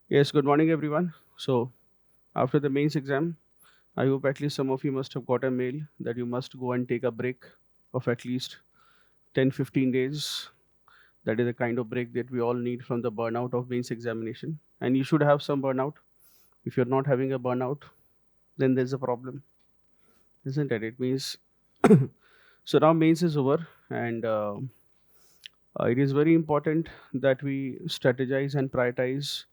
Yes, good morning everyone. So after the mains exam, I hope at least some of you must have got a mail that you must go and take a break of at least 10-15 days. That is the kind of break that we all need from the burnout of mains examination. And you should have some burnout. If you're not having a burnout, then there's a problem, isn't it? It means so now mains is over, and it is very important that we strategize and prioritize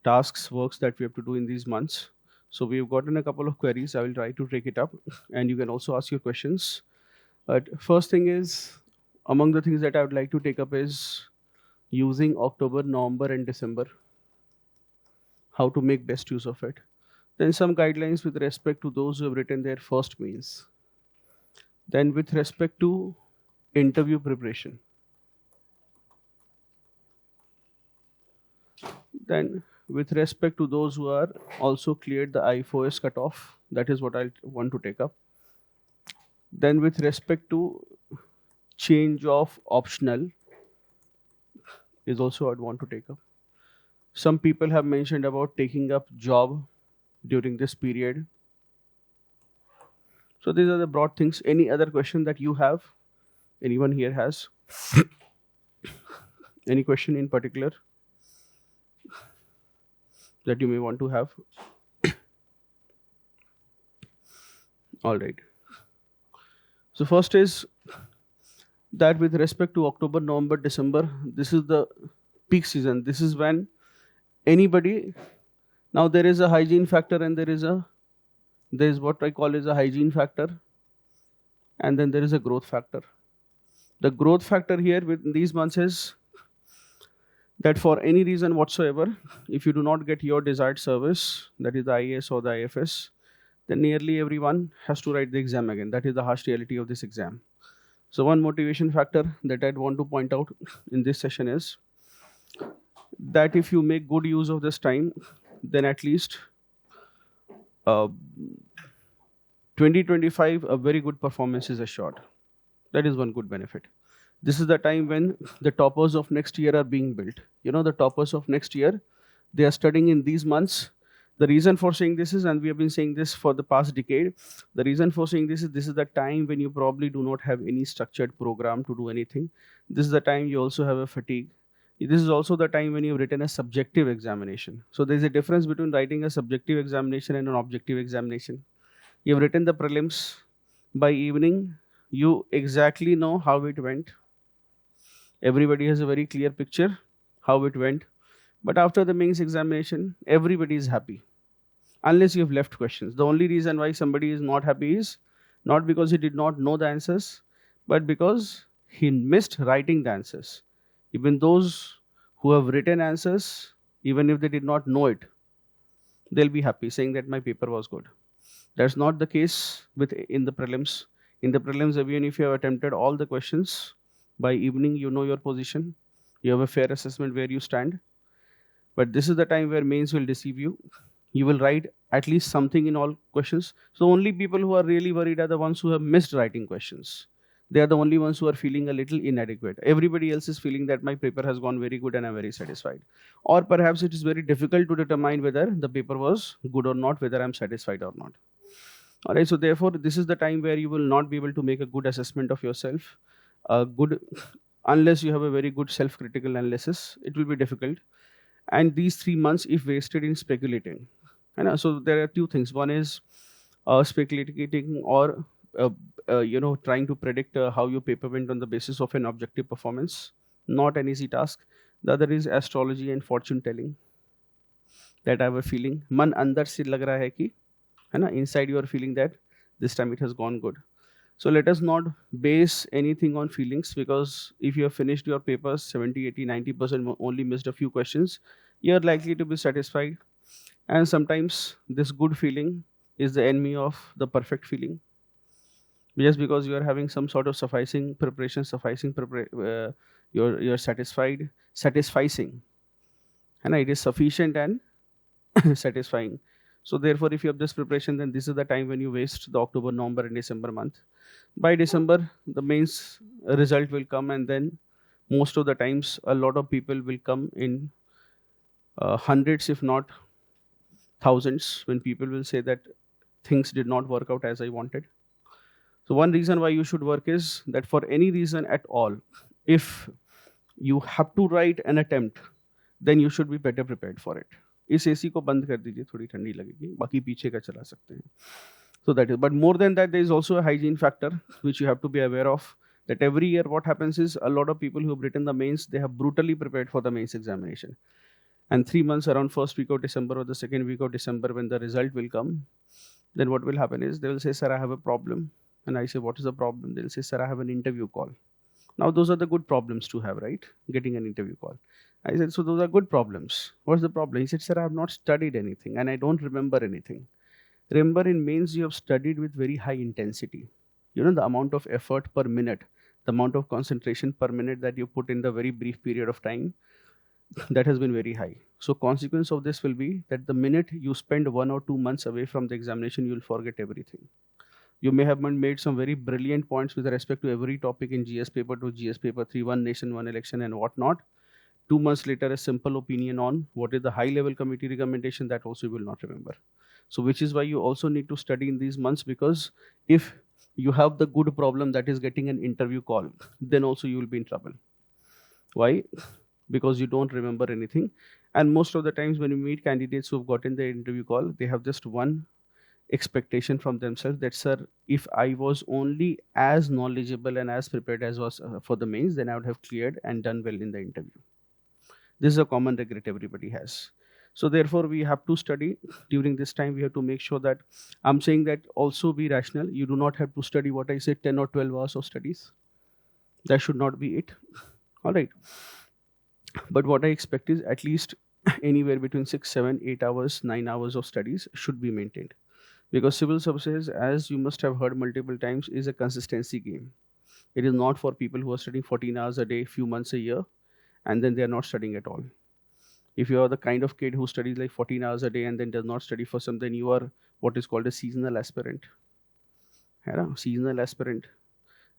tasks, works that we have to do in these months. So we've gotten a couple of queries. I will try to take it up, and you can also ask your questions. But first thing is, among the things that I would like to take up is using October, November, and December. How to make best use of it. Then some guidelines with respect to those who have written their first mains. Then with respect to interview preparation. Then with respect to those who are also cleared the IFoS cutoff, that is what I want to take up. Then with respect to change of optional is also I'd want to take up. Some people have mentioned about taking up job during this period. So these are the broad things. Any other question that you have? Anyone here has? Any question in particular that you may want to have? All right. So first is that with respect to October, November, December, this is the peak season. This is when anybody, now there is a hygiene factor and there is what I call is a hygiene factor, and then there is a growth factor. The growth factor here with these months is that for any reason whatsoever, if you do not get your desired service, that is the IAS or the IFS, then nearly everyone has to write the exam again. That is the harsh reality of this exam. So one motivation factor that I'd want to point out in this session is that if you make good use of this time, then at least 2025, a very good performance is assured. That is one good benefit. This is the time when the toppers of next year are being built. You know, the toppers of next year, they are studying in these months. The reason for saying this is, and we have been saying this for the past decade, the reason for saying this is the time when you probably do not have any structured program to do anything. This is the time you also have a fatigue. This is also the time when you've written a subjective examination. So there's a difference between writing a subjective examination and an objective examination. You've written the prelims. By evening, you exactly know how it went. Everybody has a very clear picture how it went. But after the mains examination, everybody is happy. Unless you have left questions. The only reason why somebody is not happy is not because he did not know the answers, but because he missed writing the answers. Even those who have written answers, even if they did not know it, they'll be happy saying that my paper was good. That's not the case in the prelims. In the prelims, even if you have attempted all the questions, by evening you know your position. You have a fair assessment where you stand. But this is the time where mains will deceive you. You will write at least something in all questions. So only people who are really worried are the ones who have missed writing questions. They are the only ones who are feeling a little inadequate. Everybody else is feeling that my paper has gone very good and I'm very satisfied. Or perhaps it is very difficult to determine whether the paper was good or not, whether I'm satisfied or not. All right, so therefore, this is the time where you will not be able to make a good assessment of yourself. Unless you have a very good self-critical analysis, it will be difficult. And these 3 months, if wasted in speculating. And so there are two things. One is speculating or trying to predict how your paper went on the basis of an objective performance. Not an easy task. The other is astrology and fortune telling. That I have a feeling. Man andar se lag raha hai ki, hai na, inside you are feeling that this time it has gone good. So let us not base anything on feelings, because if you have finished your papers 70, 80, 90%, only missed a few questions, you are likely to be satisfied. And sometimes this good feeling is the enemy of the perfect feeling. Just because you are having some sort of sufficing preparation, you're satisfied, satisficing. And it is sufficient and satisfying. So therefore, if you have this preparation, then this is the time when you waste the October, November, and December month. By December, the mains result will come, and then Most of the times, a lot of people will come in hundreds, if not thousands, when people will say that things did not work out as I wanted. So one reason why you should work is that for any reason at all, if you have to write an attempt, then you should be better prepared for it. इस AC को बंद कर दीजिए, थोड़ी ठंडी लगेगी, बाकी पीछे का चला सकते हैं. So that is, but more than that, there is also a hygiene factor which you have to be aware of. That every year, what happens is a lot of people who have written the mains, they have brutally prepared for the mains examination. And 3 months around first week of December or the second week of December, when the result will come, then what will happen is they will say, "Sir, I have a problem." And I say, "What is the problem?" They'll say, "Sir, I have an interview call." Now, those are the good problems to have, right? Getting an interview call. I said, "So those are good problems. What's the problem?" He said, "Sir, I have not studied anything and I don't remember anything." Remember, in mains, you have studied with very high intensity. You know, the amount of effort per minute, the amount of concentration per minute that you put in the very brief period of time, that has been very high. So consequence of this will be that the minute you spend 1 or 2 months away from the examination, you'll forget everything. You may have made some very brilliant points with respect to every topic in GS paper 2, GS paper 3, one nation, one election, and whatnot. 2 months later, a simple opinion on what is the high level committee recommendation, that also you will not remember. So which is why you also need to study in these months, because if you have the good problem that is getting an interview call, then also you will be in trouble. Why? Because you don't remember anything. And most of the times when you meet candidates who have gotten the interview call, they have just one expectation from themselves that, "Sir, if I was only as knowledgeable and as prepared as was for the mains, then I would have cleared and done well in the interview." This is a common regret everybody has. So therefore, we have to study during this time. We have to make sure that, I'm saying that also be rational. You do not have to study what I said, 10 or 12 hours of studies. That should not be it. All right. But what I expect is at least anywhere between 6, 7, 8 hours, 9 hours of studies should be maintained. Because civil services, as you must have heard multiple times, is a consistency game. It is not for people who are studying 14 hours a day, few months a year, and then they are not studying at all. If you are the kind of kid who studies like 14 hours a day and then does not study for some, then you are what is called a seasonal aspirant. Seasonal aspirant.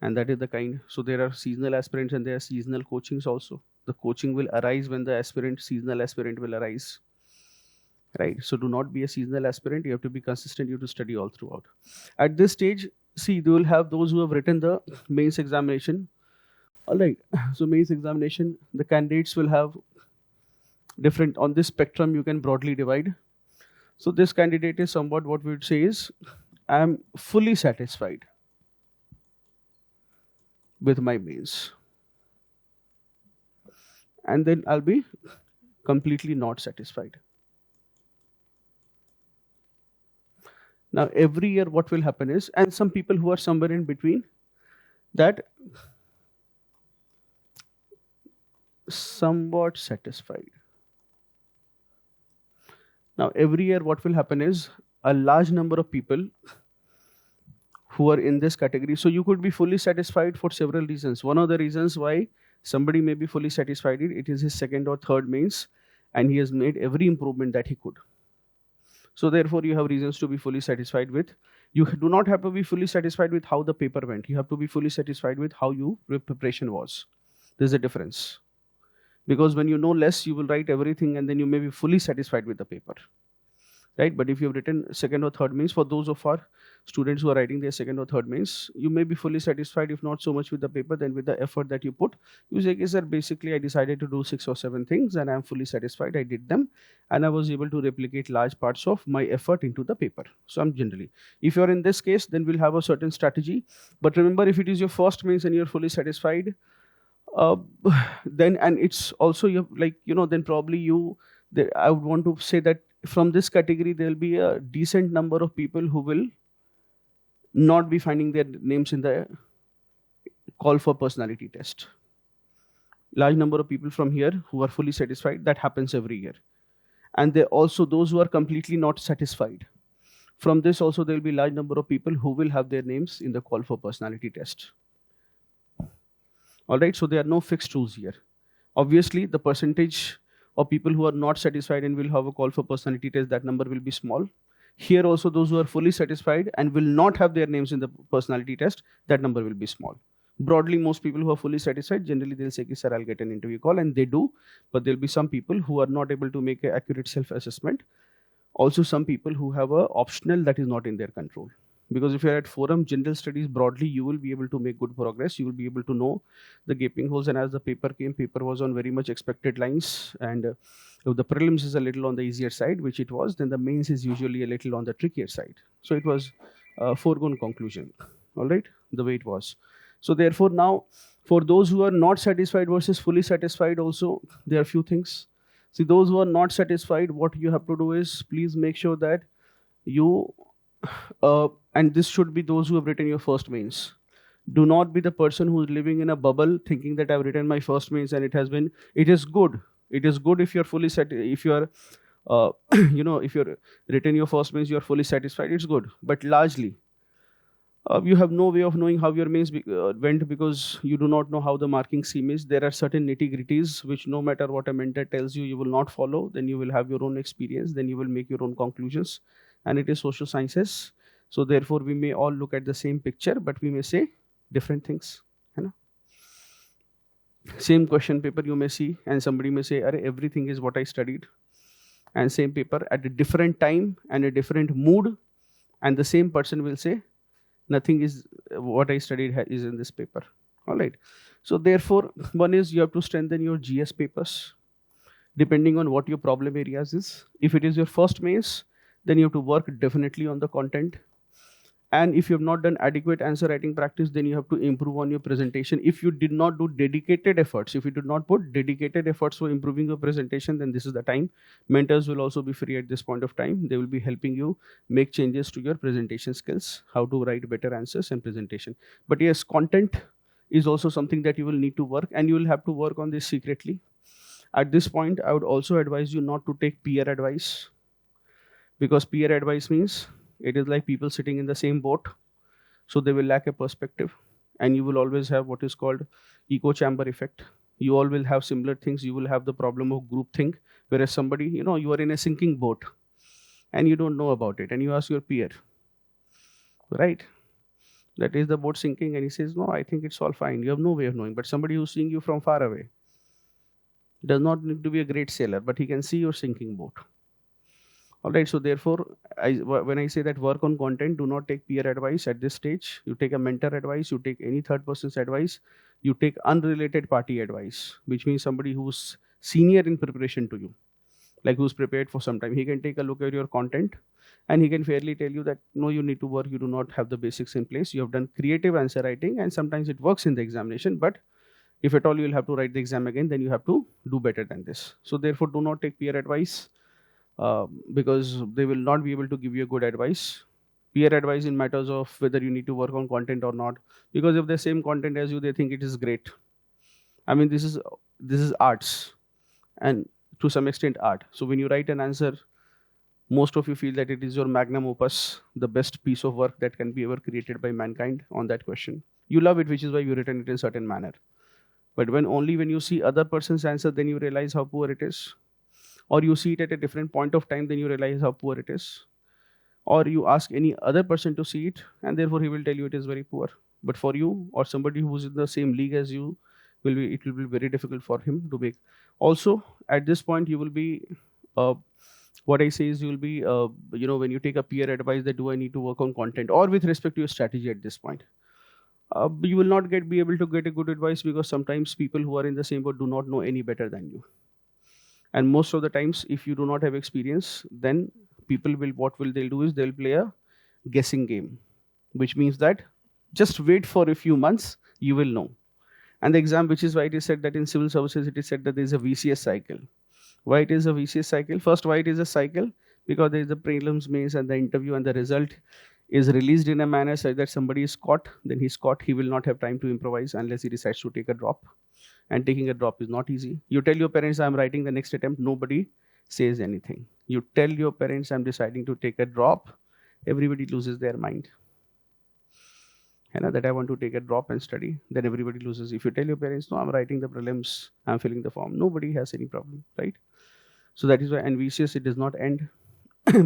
And that is the kind. So there are seasonal aspirants and there are seasonal coachings also. The coaching will arise when the seasonal aspirant will arise. Right? So do not be a seasonal aspirant. You have to be consistent. You have to study all throughout. At this stage, see, they will have those who have written the mains examination. All right. So mains examination, the candidates will have different, on this spectrum you can broadly divide. So this candidate is somewhat, what we would say is, I am fully satisfied with my mains. And then I'll be completely not satisfied. Now every year what will happen is, and some people who are somewhere in between, that somewhat satisfied. Now every year what will happen is, a large number of people who are in this category. So you could be fully satisfied for several reasons. One of the reasons why somebody may be fully satisfied, it is his second or third mains, and he has made every improvement that he could. So therefore, you have reasons to be fully satisfied with. You do not have to be fully satisfied with how the paper went. You have to be fully satisfied with how your preparation was. There's a difference. Because when you know less, you will write everything and then you may be fully satisfied with the paper. Right? But if you have written second or third mains, for those of our students who are writing their second or third mains, you may be fully satisfied, if not so much with the paper, then with the effort that you put. You say, "Okay, sir, basically I decided to do 6 or 7 things and I'm fully satisfied. I did them and I was able to replicate large parts of my effort into the paper." So I'm generally, if you're in this case, then we'll have a certain strategy. But remember, if it is your first mains and you're fully satisfied, then, and it's also then probably I would want to say that from this category, there will be a decent number of people who will not be finding their names in the call for personality test. Large number of people from here who are fully satisfied, that happens every year. And there also those who are completely not satisfied. From this also there will be large number of people who will have their names in the call for personality test. All right, so there are no fixed rules here. Obviously, the percentage of people who are not satisfied and will have a call for personality test, that number will be small. Here also, those who are fully satisfied and will not have their names in the personality test, that number will be small. Broadly, most people who are fully satisfied, generally they'll say, sir, I'll get an interview call, and they do. But there'll be some people who are not able to make an accurate self-assessment. Also, some people who have a optional that is not in their control. Because if you're at Forum General Studies broadly, you will be able to make good progress. You will be able to know the gaping holes. And as the paper came, paper was on very much expected lines. And if the prelims is a little on the easier side, which it was, then the mains is usually a little on the trickier side. So it was a foregone conclusion. All right, the way it was. So therefore, now for those who are not satisfied versus fully satisfied, also there are few things. See, those who are not satisfied, what you have to do is please make sure that you, and this should be those who have written your first mains. Do not be the person who is living in a bubble thinking that I've written my first mains and it is good. It is good if you're fully set, if you're, if you're written your first mains, you're fully satisfied, it's good. But largely, you have no way of knowing how your mains went because you do not know how the marking scheme is. There are certain nitty-gritties which no matter what a mentor tells you, you will not follow. Then you will have your own experience. Then you will make your own conclusions. And it is social sciences. So therefore, we may all look at the same picture, but we may say different things. You know? Same question paper you may see, and somebody may say, everything is what I studied. And same paper at a different time and a different mood. And the same person will say, nothing is what I studied is in this paper. All right. So therefore, one is you have to strengthen your GS papers depending on what your problem areas is. If it is your first mains, then you have to work definitely on the content. And if you have not done adequate answer writing practice, then you have to improve on your presentation. If you did not do dedicated efforts, if you did not put dedicated efforts for improving your presentation, then this is the time. Mentors will also be free at this point of time. They will be helping you make changes to your presentation skills, how to write better answers and presentation. But yes, content is also something that you will need to work, and you will have to work on this secretly. At this point, I would also advise you not to take peer advice, because peer advice means it is like people sitting in the same boat, so they will lack a perspective, and you will always have what is called echo chamber effect. You all will have similar things. You will have the problem of group think, whereas somebody, you are in a sinking boat and you don't know about it, and you ask your peer, right, that is the boat sinking, and he says, no, I think it's all fine. You have no way of knowing. But somebody who's seeing you from far away does not need to be a great sailor, but he can see your sinking boat. All right, so therefore, when I say that work on content, do not take peer advice at this stage. You take a mentor advice, you take any third person's advice, you take unrelated party advice, which means somebody who's senior in preparation to you, like who's prepared for some time. He can take a look at your content and he can fairly tell you that, no, you need to work, you do not have the basics in place. You have done creative answer writing, and sometimes it works in the examination, but if at all you will have to write the exam again, then you have to do better than this. So therefore, do not take peer advice. Because they will not be able to give you a good advice. Peer advice in matters of whether you need to work on content or not. Because if the same content as you, they think it is great. I mean, this is arts, and to some extent art. So when you write an answer, most of you feel that it is your magnum opus, the best piece of work that can be ever created by mankind on that question. You love it, which is why you written it in a certain manner. But only when you see other person's answer, then you realize how poor it is. Or you see it at a different point of time, then you realize how poor it is. Or you ask any other person to see it, and therefore he will tell you it is very poor. But for you or somebody who is in the same league as you, it will be very difficult for him to make. Also, at this point, you will be, what I say is you will be, when you take a peer advice that do I need to work on content or with respect to your strategy at this point. You will not be able to get a good advice, because sometimes people who are in the same boat do not know any better than you. And most of the times, if you do not have experience, then what will they do is they'll play a guessing game, which means that just wait for a few months, you will know. And the exam, which is why it is said that in civil services, it is said that there is a VCS cycle. Why it is a VCS cycle? First, why it is a cycle? Because there is the prelims, mains, and the interview, and the result is released in a manner such that somebody is caught, then he's caught. He will not have time to improvise unless he decides to take a drop. And taking a drop is not easy. You tell your parents, I'm writing the next attempt, nobody says anything. You tell your parents, I'm deciding to take a drop, everybody loses their mind. That I want to take a drop and study, then everybody loses. If you tell your parents, no, I'm writing the prelims, I'm filling the form, nobody has any problem, right? So that is why, and VCS, it does not end.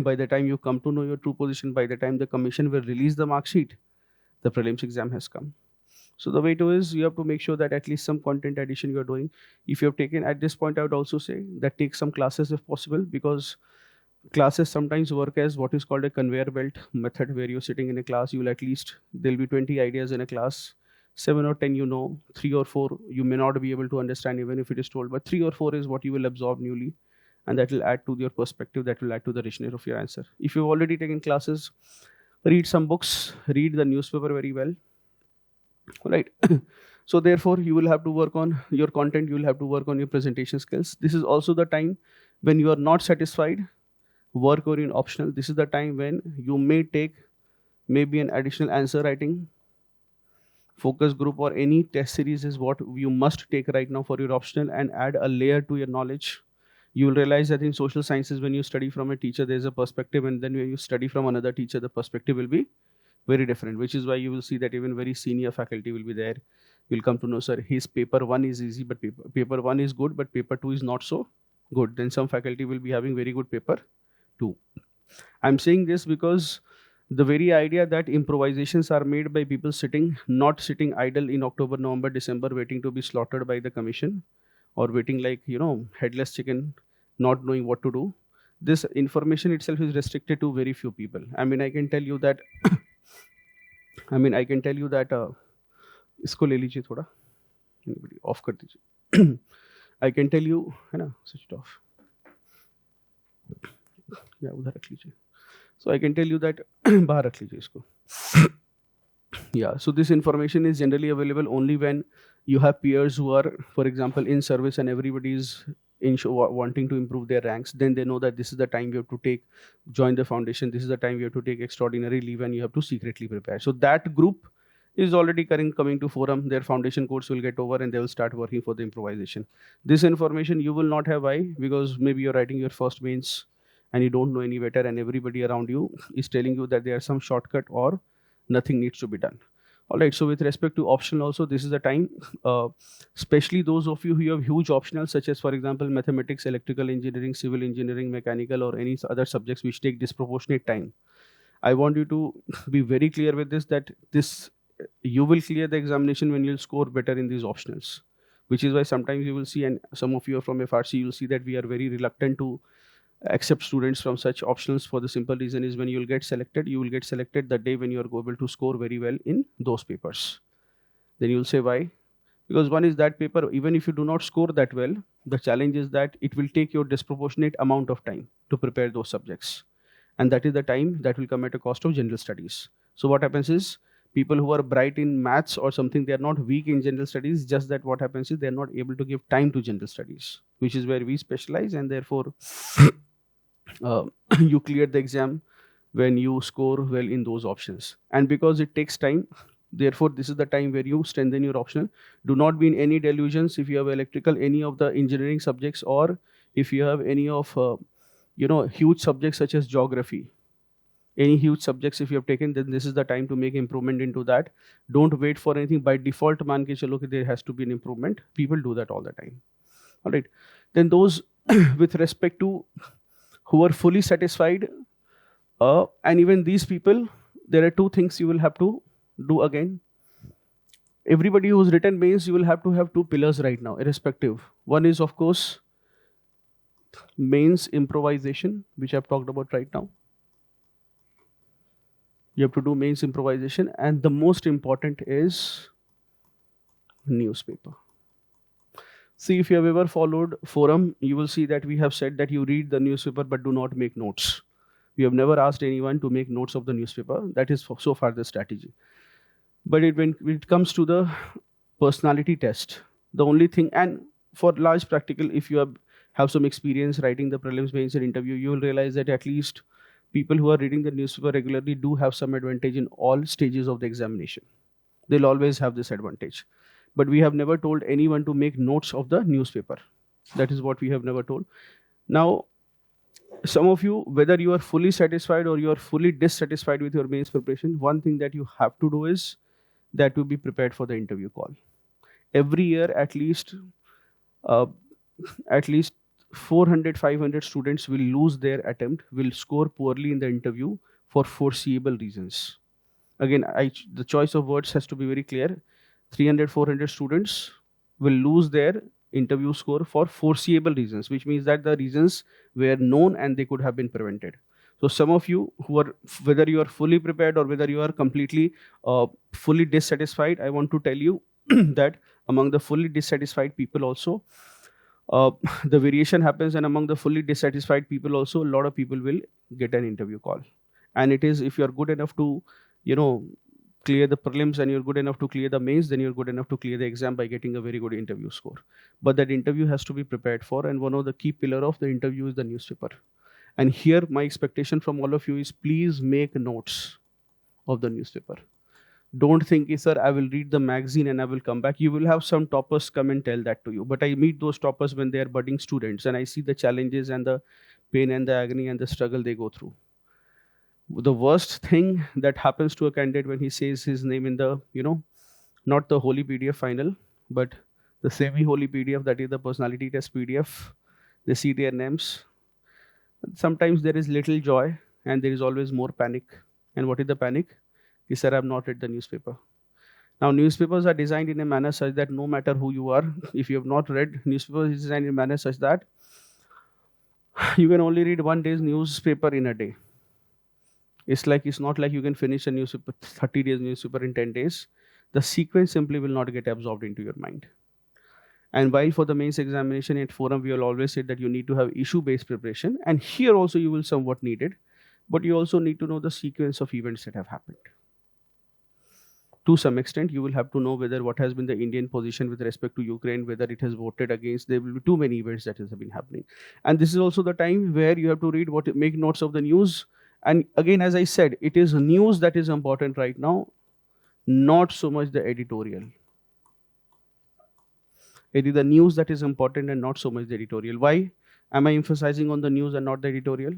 By the time you come to know your true position, by the time the commission will release the mark sheet, the prelims exam has come. So the way to is you have to make sure that at least some content addition you're doing. If you have taken at this point, I would also say that take some classes if possible, because classes sometimes work as what is called a conveyor belt method, where you're sitting in a class, you'll at least, there'll be 20 ideas in a class, 7 or 10 you know, 3 or 4 you may not be able to understand even if it is told, but 3 or 4 is what you will absorb newly, and that will add to your perspective, that will add to the richness of your answer. If you've already taken classes, read some books, read the newspaper very well, right? So therefore you will have to work on your content, you will have to work on your presentation skills. This is also the time when you are not satisfied, work or in optional. This is the time when you may take maybe an additional answer writing, focus group, or any test series is what you must take right now for your optional, and add a layer to your knowledge. You will realize that in social sciences, when you study from a teacher, there's a perspective, and then when you study from another teacher, the perspective will be very different, which is why you will see that even very senior faculty will be there. You'll come to know, sir, his paper 1 is easy, but paper 1 is good, but paper 2 is not so good. Then some faculty will be having very good paper 2. I'm saying this because the very idea that improvisations are made by people not sitting idle in October, November, December, waiting to be slaughtered by the commission, or waiting like, headless chicken, not knowing what to do. This information itself is restricted to very few people. I can tell you that इसको ले लीजिए थोड़ा, of कर दीजिए. I can tell you, है ना, switch it off. या उधर रख लीजिए. So I can tell you that बाहर रख लीजिए इसको. Yeah, so this information is generally available only when you have peers who are, for example, in service, and everybody is wanting to improve their ranks. Then they know that this is the time you have to join the foundation. This is the time you have to take extraordinary leave, and you have to secretly prepare. So that group is already coming to forum. Their foundation course will get over, and they will start working for the improvisation. This information you will not have. Why? Because maybe you're writing your first mains and you don't know any better, and everybody around you is telling you that there's some shortcut or nothing needs to be done. All right, so with respect to optional also, this is the time, especially those of you who have huge optionals, such as, for example, mathematics, electrical engineering, civil engineering, mechanical, or any other subjects which take disproportionate time. I want you to be very clear with this, that you will clear the examination when you'll score better in these optionals, which is why sometimes you will see, and some of you are from FRC, you'll see that we are very reluctant to accept students from such optionals, for the simple reason is when you will get selected, you will get selected the day when you are able to score very well in those papers. Then you will say why? Because one is that paper, even if you do not score that well, the challenge is that it will take your disproportionate amount of time to prepare those subjects. And that is the time that will come at a cost of general studies. So what happens is, people who are bright in maths or something, they are not weak in general studies, just that what happens is they are not able to give time to general studies, which is where we specialize, and therefore you clear the exam when you score well in those options. And because it takes time, therefore this is the time where you strengthen your optional. Do not be in any delusions if you have electrical, any of the engineering subjects, or if you have any of huge subjects such as geography, any huge subjects if you have taken, then this is the time to make improvement into that. Don't wait for anything by default, man ke chalo, there has to be an improvement. People do that all the time. All right, then those with respect to who are fully satisfied, and even these people, there are two things you will have to do again. Everybody who's written mains, you will have to have two pillars right now, irrespective. One is, of course, mains improvisation, which I've talked about right now. You have to do mains improvisation, and the most important is newspaper. See, if you have ever followed forum, you will see that we have said that you read the newspaper but do not make notes. We have never asked anyone to make notes of the newspaper. That is so far the strategy. But when it comes to the personality test, the only thing, and for large practical, if you have some experience writing the prelims, mains, and interview, you will realize that at least people who are reading the newspaper regularly do have some advantage in all stages of the examination. They'll always have this advantage. But we have never told anyone to make notes of the newspaper. That is what we have never told. Now, some of you, whether you are fully satisfied or you are fully dissatisfied with your mains preparation, one thing that you have to do is that to be prepared for the interview call. Every year, at least 400, 500 students will lose their attempt, will score poorly in the interview for foreseeable reasons. Again, the choice of words has to be very clear. 300, 400 students will lose their interview score for foreseeable reasons, which means that the reasons were known and they could have been prevented. So some of you who are, whether you are fully prepared or whether you are completely fully dissatisfied, I want to tell you that among the fully dissatisfied people also, uh, the variation happens, and among the fully dissatisfied people also, a lot of people will get an interview call. And it is, if you are good enough to, you know, clear the prelims and you're good enough to clear the mains, then you're good enough to clear the exam by getting a very good interview score. But that interview has to be prepared for, and one of the key pillar of the interview is the newspaper. And here my expectation from all of you is, please make notes of the newspaper. Don't think, sir, I will read the magazine and I will come back. You will have some toppers come and tell that to you. But I meet those toppers when they are budding students, and I see the challenges and the pain and the agony and the struggle they go through. The worst thing that happens to a candidate when he says his name in the, not the holy PDF final, but the semi-holy PDF, that is the personality test PDF, they see their names. Sometimes there is little joy and there is always more panic. And what is the panic? He said, I have not read the newspaper. Now, newspapers are designed in a manner such that no matter who you are, if you have not read, newspapers is designed in a manner such that you can only read one day's newspaper in a day. It's not like you can finish a newspaper, 30 days newspaper in 10 days. The sequence simply will not get absorbed into your mind. And while for the mains examination at Forum, we will always say that you need to have issue-based preparation. And here also you will somewhat need it, but you also need to know the sequence of events that have happened. To some extent, you will have to know whether what has been the Indian position with respect to Ukraine, whether it has voted against. There will be too many events that have been happening. And this is also the time where you have to read make notes of the news. And again, as I said, it is news that is important right now, not so much the editorial. It is the news that is important and not so much the editorial. Why am I emphasizing on the news and not the editorial?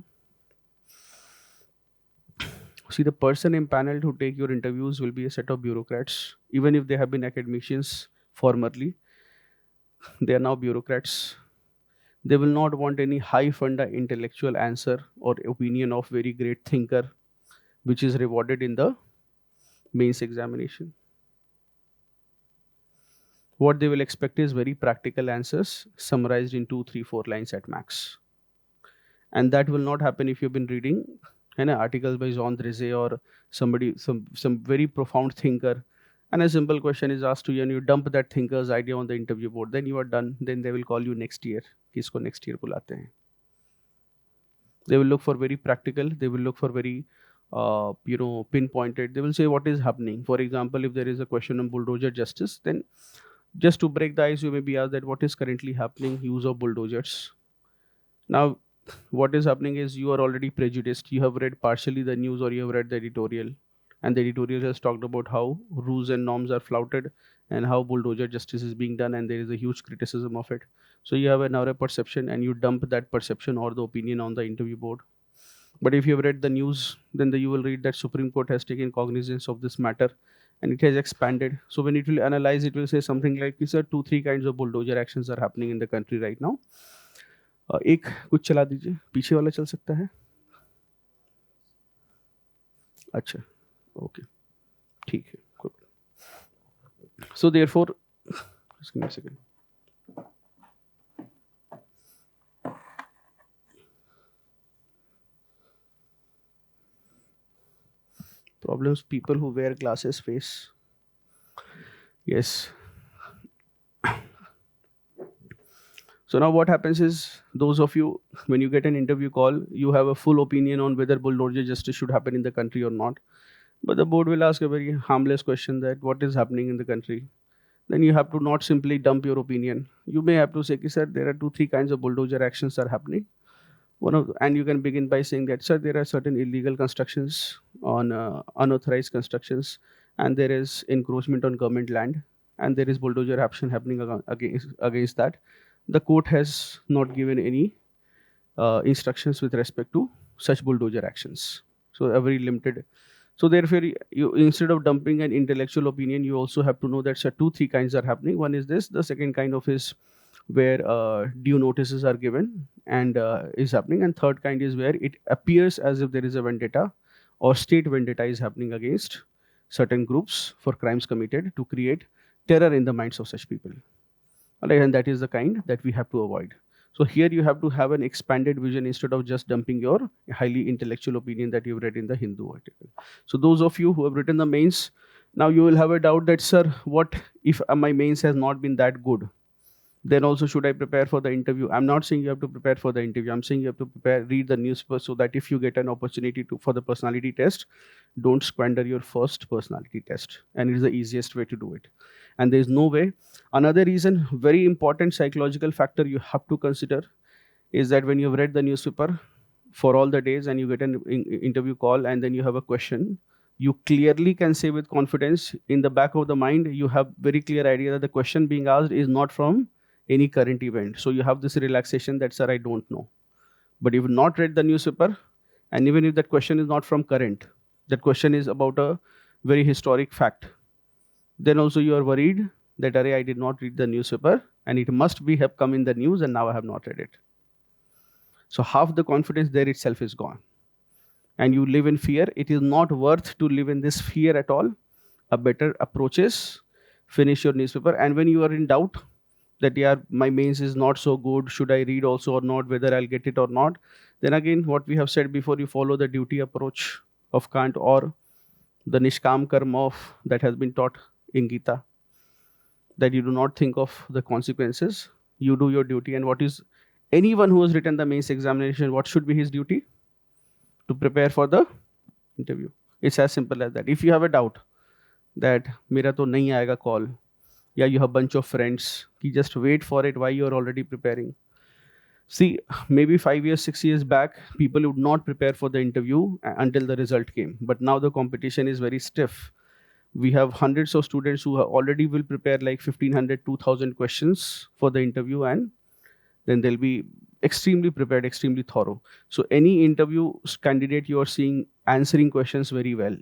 See, the person empaneled who take your interviews will be a set of bureaucrats. Even if they have been academicians formerly, they are now bureaucrats. They will not want any high funda intellectual answer or opinion of very great thinker, which is rewarded in the mains examination. What they will expect is very practical answers summarized in 2, 3, 4 lines at max. And that will not happen if you've been reading articles by 𝐅𝐨𝐮𝐧 or somebody, some very profound thinker, and a simple question is asked to you and you dump that thinker's idea on the interview board, then you are done. Then they will call you next year. Kisko next year bulate hain. They will look for very practical. They will look for very pinpointed. They will say what is happening. For example, if there is a question on bulldozer justice, then just to break the ice, you may be asked that what is currently happening, use of bulldozers. Now, what is happening is you are already prejudiced. You have read partially the news or you have read the editorial, and the editorial has talked about how rules and norms are flouted and how bulldozer justice is being done, and there is a huge criticism of it. So you have another perception and you dump that perception or the opinion on the interview board. But if you have read the news, then you will read that Supreme Court has taken cognizance of this matter and it has expanded. So when it will analyze, it will say something like, sir, 2, 3 kinds of bulldozer actions are happening in the country right now. एक कुछ चला दीजिए, पीछे वाला चल सकता है? अच्छा, okay, ठीक है, good. So therefore, just give me a second. Problems people who wear glasses face. Yes. So now what happens is, those of you, when you get an interview call, you have a full opinion on whether bulldozer justice should happen in the country or not. But the board will ask a very harmless question that what is happening in the country. Then you have to not simply dump your opinion. You may have to say, sir, there are 2, 3 kinds of bulldozer actions are happening. And you can begin by saying that, sir, there are certain illegal constructions on unauthorized constructions, and there is encroachment on government land, and there is bulldozer action happening against that. The court has not given any instructions with respect to such bulldozer actions. So a very limited. So therefore, you, instead of dumping an intellectual opinion, you also have to know that 2, 3 kinds are happening. One is this. The second kind of is where due notices are given and is happening. And third kind is where it appears as if there is a vendetta or state vendetta is happening against certain groups for crimes committed to create terror in the minds of such people. All right, and that is the kind that we have to avoid. So here you have to have an expanded vision instead of just dumping your highly intellectual opinion that you've read in the Hindu article. So those of you who have written the mains, now you will have a doubt that, sir, what if my mains has not been that good? Then also should I prepare for the interview? I'm not saying you have to prepare for the interview. I'm saying you have to read the newspaper so that if you get an opportunity for the personality test, don't squander your first personality test. And it is the easiest way to do it. And there is no way. Another reason, very important psychological factor you have to consider is that when you've read the newspaper for all the days and you get an interview call and then you have a question, you clearly can say with confidence in the back of the mind, you have very clear idea that the question being asked is not from any current event. So you have this relaxation that, sir, I don't know. But if you've not read the newspaper, and even if that question is not from current, that question is about a very historic fact, then also you are worried that, array, I did not read the newspaper and it must have come in the news and now I have not read it. So half the confidence there itself is gone. And you live in fear. It is not worth to live in this fear at all. A better approach is finish your newspaper. And when you are in doubt that, yeah, my mains is not so good, should I read also or not, whether I'll get it or not, then again, what we have said before, you follow the duty approach of Kant or the Nishkam Karma that has been taught in Gita, that you do not think of the consequences, you do your duty. And what is anyone who has written the mains examination, what should be his duty? To prepare for the interview. It's as simple as that. If you have a doubt that mera to nahi aayega call, yeah, you have a bunch of friends, you just wait for it. Why you are already preparing? See, maybe 5 years, 6 years back, people would not prepare for the interview until the result came. But now the competition is very stiff. We have hundreds of students who already will prepare like 1500, 2000 questions for the interview, and then they'll be extremely prepared, extremely thorough. So any interview candidate you are seeing answering questions very well.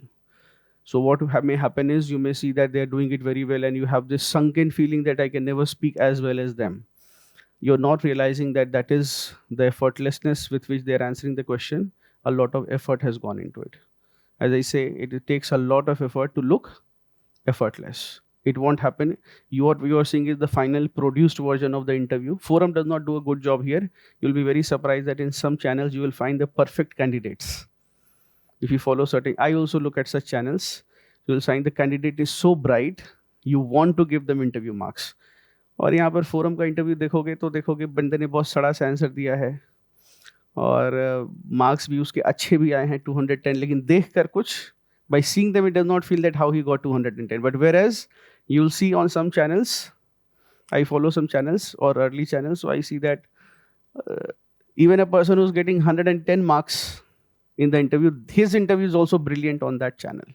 So what may happen is you may see that they're doing it very well and you have this sunken feeling that I can never speak as well as them. You're not realizing that that is the effortlessness with which they're answering the question. A lot of effort has gone into it. As I say, it takes a lot of effort to look effortless. It won't happen. What you are seeing is the final produced version of the interview. Forum does not do a good job here. You'll be very surprised that in some channels you will find the perfect candidates. If you follow certain, I also look at such channels. You will find the candidate is so bright, you want to give them interview marks. और यहाँ पर forum का interview देखोगे तो देखोगे बंदे ने बहुत सड़ा सा आंसर दिया है और मार्क्स भी उसके अच्छे भी आए हैं 210, लेकिन देख कर कुछ, by seeing them it does not feel that how he got 210. But whereas you'll see on some channels, I follow some channels or early channels, so I see that even a person who's getting 110 marks in the interview, his interview is also brilliant on that channel.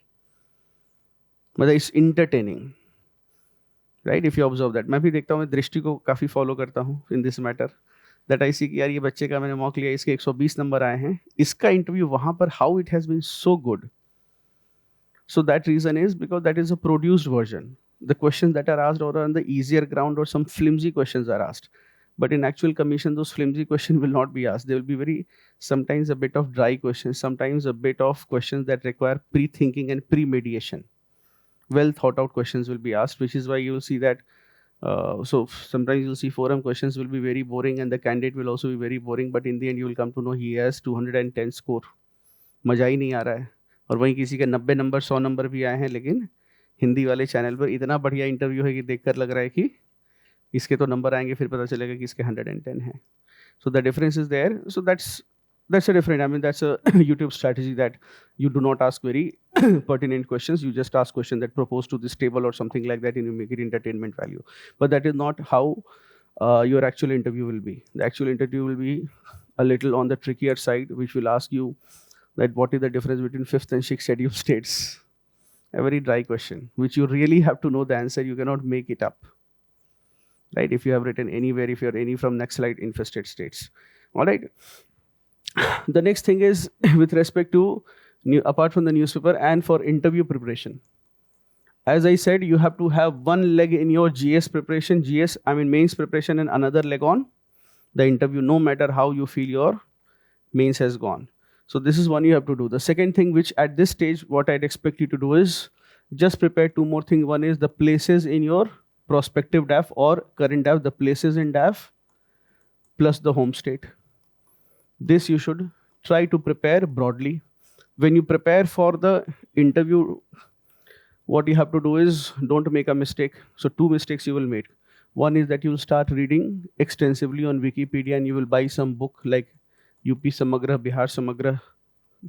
But it's entertaining. Right? If you observe that. मैं भी देखता हूँ, मैं दृष्टि को काफ़ी follow करता हूँ in this matter. That I see कि यार ये बच्चे का मैंने मॉक लिया, इसके 120 नंबर आए हैं, इसका इंटरव्यू वहाँ पर how it has been so good. So that reason is because that is a produced version. The questions that are asked are on the easier ground or some flimsy questions are asked. But in actual commission, those flimsy questions will not be asked. They will be very, sometimes a bit of dry questions, sometimes a bit of questions that require pre-thinking and pre-mediation. Well thought out questions will be asked, which is why you will see that so sometimes you'll see forum questions will be very boring and the candidate will also be very boring, but in the end you will come to know he has 210 score. मजा ही नहीं आ रहा है. और वहीं किसी के 90 number 100 number भी आए हैं, लेकिन हिंदी वाले चैनल पर इतना बढ़िया इंटरव्यू है कि देखकर लग रहा है कि इसके तो नंबर आएंगे, फिर पता चलेगा कि इसके 110 हैं. So the difference is there. So that's a different, I mean, that's a YouTube strategy that you do not ask very pertinent questions. You just ask questions that propose to this table or something like that, and you make it entertainment value. But that is not how your actual interview will be. The actual interview will be a little on the trickier side, which will ask you that what is the difference between 5th and 6th schedule states. A very dry question, which you really have to know the answer. You cannot make it up. Right? If you have written anywhere, if you're any from Naxalite infested states. All right. The next thing is with respect to, apart from the newspaper and for interview preparation. As I said, you have to have one leg in your GS preparation, mains preparation, and another leg on the interview, no matter how you feel your mains has gone. So this is one you have to do. The second thing, which at this stage, what I'd expect you to do is just prepare two more things. One is the places in your prospective DAF or current DAF, the places in DAF plus the home state. This you should try to prepare broadly. When you prepare for the interview, what you have to do is don't make a mistake. So two mistakes you will make. One is that you will start reading extensively on Wikipedia and you will buy some book like UP Samagra, Bihar Samagra,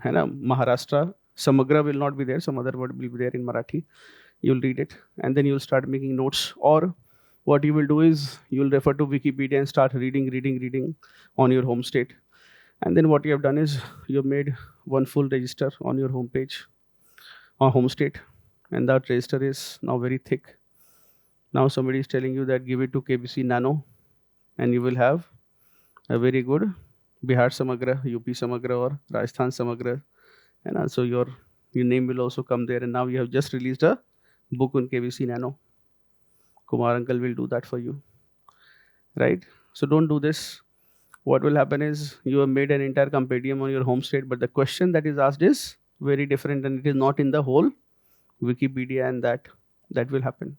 hai na, Maharashtra Samagra will not be there. Some other word will be there in Marathi. You'll read it and then you'll start making notes. Or what you will do is you'll refer to Wikipedia and start reading on your home state. And then what you have done is you have made one full register on your home page or home state. And that register is now very thick. Now somebody is telling you that give it to KBC Nano and you will have a very good Bihar Samagra, UP Samagra or Rajasthan Samagra. And also your name will also come there. And now you have just released a book on KBC Nano. Kumar uncle will do that for you, right? So don't do this. What will happen is you have made an entire compendium on your home state, but the question that is asked is very different and it is not in the whole Wikipedia, and that will happen.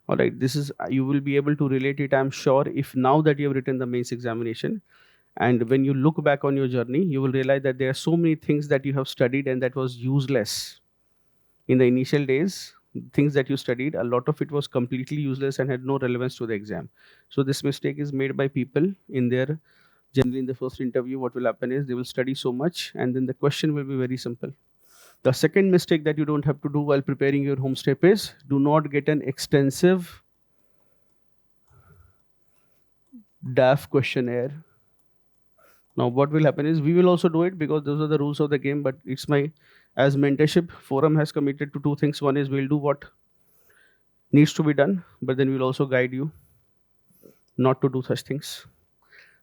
All right, this is, you will be able to relate it, I'm sure, if now that you have written the mains examination. And when you look back on your journey, you will realize that there are so many things that you have studied and that was useless. In the initial days, things that you studied, a lot of it was completely useless and had no relevance to the exam. So this mistake is made by people generally in the first interview. What will happen is they will study so much and then the question will be very simple. The second mistake that you don't have to do while preparing your home step is do not get an extensive DAF questionnaire. Now what will happen is we will also do it because those are the rules of the game, but it's as mentorship, Forum has committed to two things. One is we'll do what needs to be done, but then we'll also guide you not to do such things.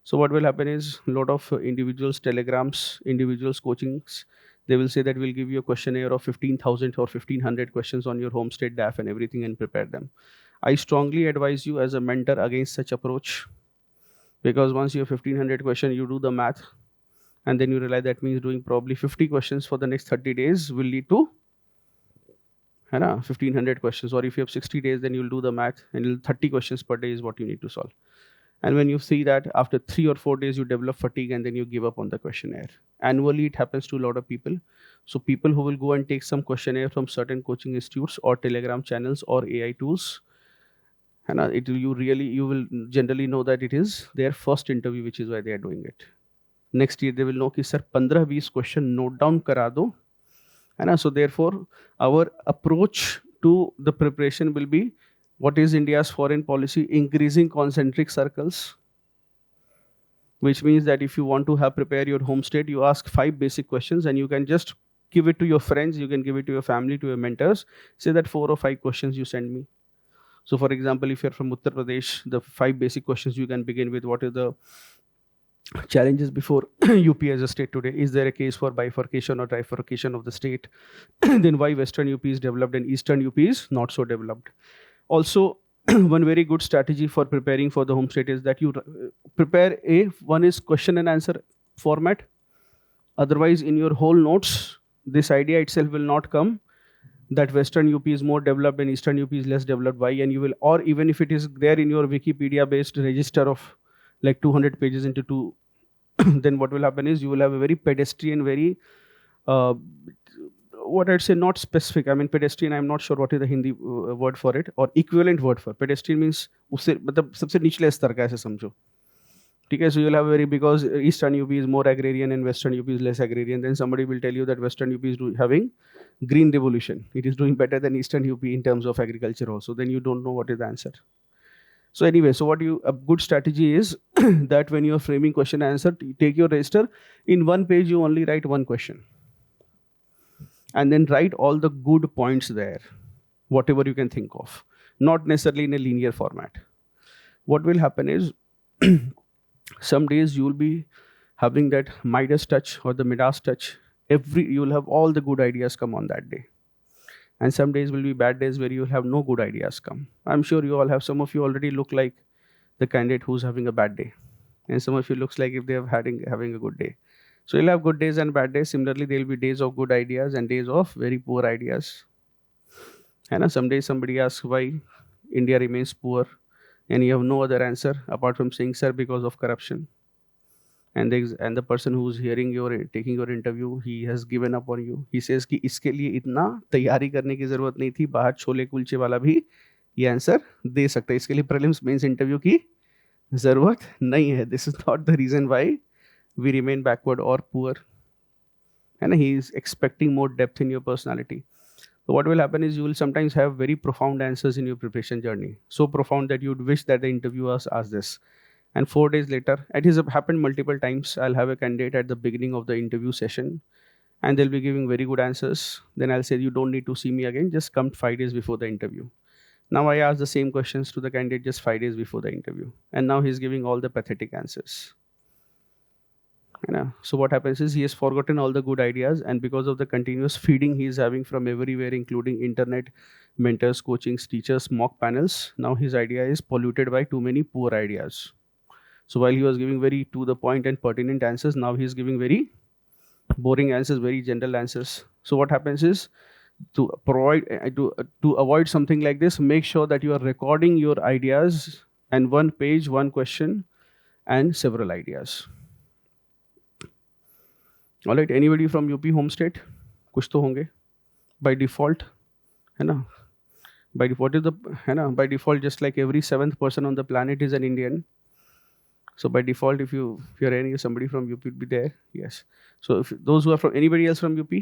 So what will happen is a lot of individuals, telegrams, individuals, coachings, they will say that we'll give you a questionnaire of 15,000 or 1,500 questions on your home state DAF and everything and prepare them. I strongly advise you as a mentor against such approach, because once you have 1,500 questions, you do the math and then you realize that means doing probably 50 questions for the next 30 days will lead to 1,500 questions. Or if you have 60 days, then you'll do the math and 30 questions per day is what you need to solve. And when you see that after 3 or 4 days, you develop fatigue and then you give up on the questionnaire. Annually, it happens to a lot of people. So people who will go and take some questionnaire from certain coaching institutes or Telegram channels or AI tools, you will generally know that it is their first interview, which is why they are doing it. Next year, they will know कि sir 15-20 question note down करा दो, है ना? So therefore, our approach to the preparation will be, what is India's foreign policy? Increasing concentric circles, which means that if you want to prepare your home state, you ask 5 basic questions and you can just give it to your friends, you can give it to your family, to your mentors, say that 4 or 5 questions you send me. So for example, if you're from Uttar Pradesh, the 5 basic questions you can begin with: what are the challenges before UP as a state today? Is there a case for bifurcation or trifurcation of the state? Then why Western UP is developed and Eastern UP is not so developed? Also, one very good strategy for preparing for the home state is that you prepare one is question and answer format. Otherwise, in your whole notes, this idea itself will not come that Western UP is more developed and Eastern UP is less developed. Why? And you will, or even if it is there in your Wikipedia based register of like 200 pages into 2, then what will happen is you will have a very pedestrian, very what I'd say not specific. I mean pedestrian, I'm not sure what is the Hindi word for it or equivalent word for pedestrian means उससे मतलब सबसे निचले स्तर का ऐसे समझो, ठीक है? So you'll have because Eastern UP is more agrarian and Western UP is less agrarian. Then somebody will tell you that Western UP is having green revolution. It is doing better than Eastern UP in terms of agriculture also. Then you don't know what is the answer. So anyway, a good strategy is that when you are framing question and answer, you take your register. In one page, you only write one question. And then write all the good points there, whatever you can think of, not necessarily in a linear format. What will happen is, some days you will be having that Midas touch or the Midas touch. You will have all the good ideas come on that day. And some days will be bad days where you will have no good ideas come. I'm sure you all have, some of you already look like the candidate who's having a bad day. And some of you looks like if they are having a good day. So you'll have good days and bad days. Similarly, there will be days of good ideas and days of very poor ideas. है ना? Someday somebody asks why India remains poor, and you have no other answer apart from saying, sir, because of corruption. And the person who's hearing your taking your interview, he has given up on you. He says कि इसके लिए इतना तैयारी करने की जरूरत नहीं थी, बाहर छोले कुलचे वाला भी ये आंसर दे सकता है, इसके लिए प्रीलिम्स मेंस इंटरव्यू की जरूरत नहीं है. This is not the reason why we remain backward और पुअर, है ना? He is expecting more depth in your personality. So what will happen is you will sometimes have very profound answers in your preparation journey, so profound that you would wish that the interviewers asked this. And 4 days later, it has happened multiple times, I'll have a candidate at the beginning of the interview session and they'll be giving very good answers. Then I'll say, you don't need to see me again, just come 5 days before the interview. Now I ask the same questions to the candidate just 5 days before the interview, and now he's giving all the pathetic answers. So what happens is he has forgotten all the good ideas, and because of the continuous feeding he is having from everywhere, including internet, mentors, coachings, teachers, mock panels, now his idea is polluted by too many poor ideas. So while he was giving very to the point and pertinent answers, now he is giving very boring answers, very general answers. So what happens is, to avoid something like this, make sure that you are recording your ideas and one page, one question and several ideas. All right, anybody from UP home state? कुछ तो होंगे by default, है ना? By default is the, है ना? By default, just like every 7th person on the planet is an Indian. So by default, if you're any somebody from UP would be there. Yes. So if those who are from anybody else from UP,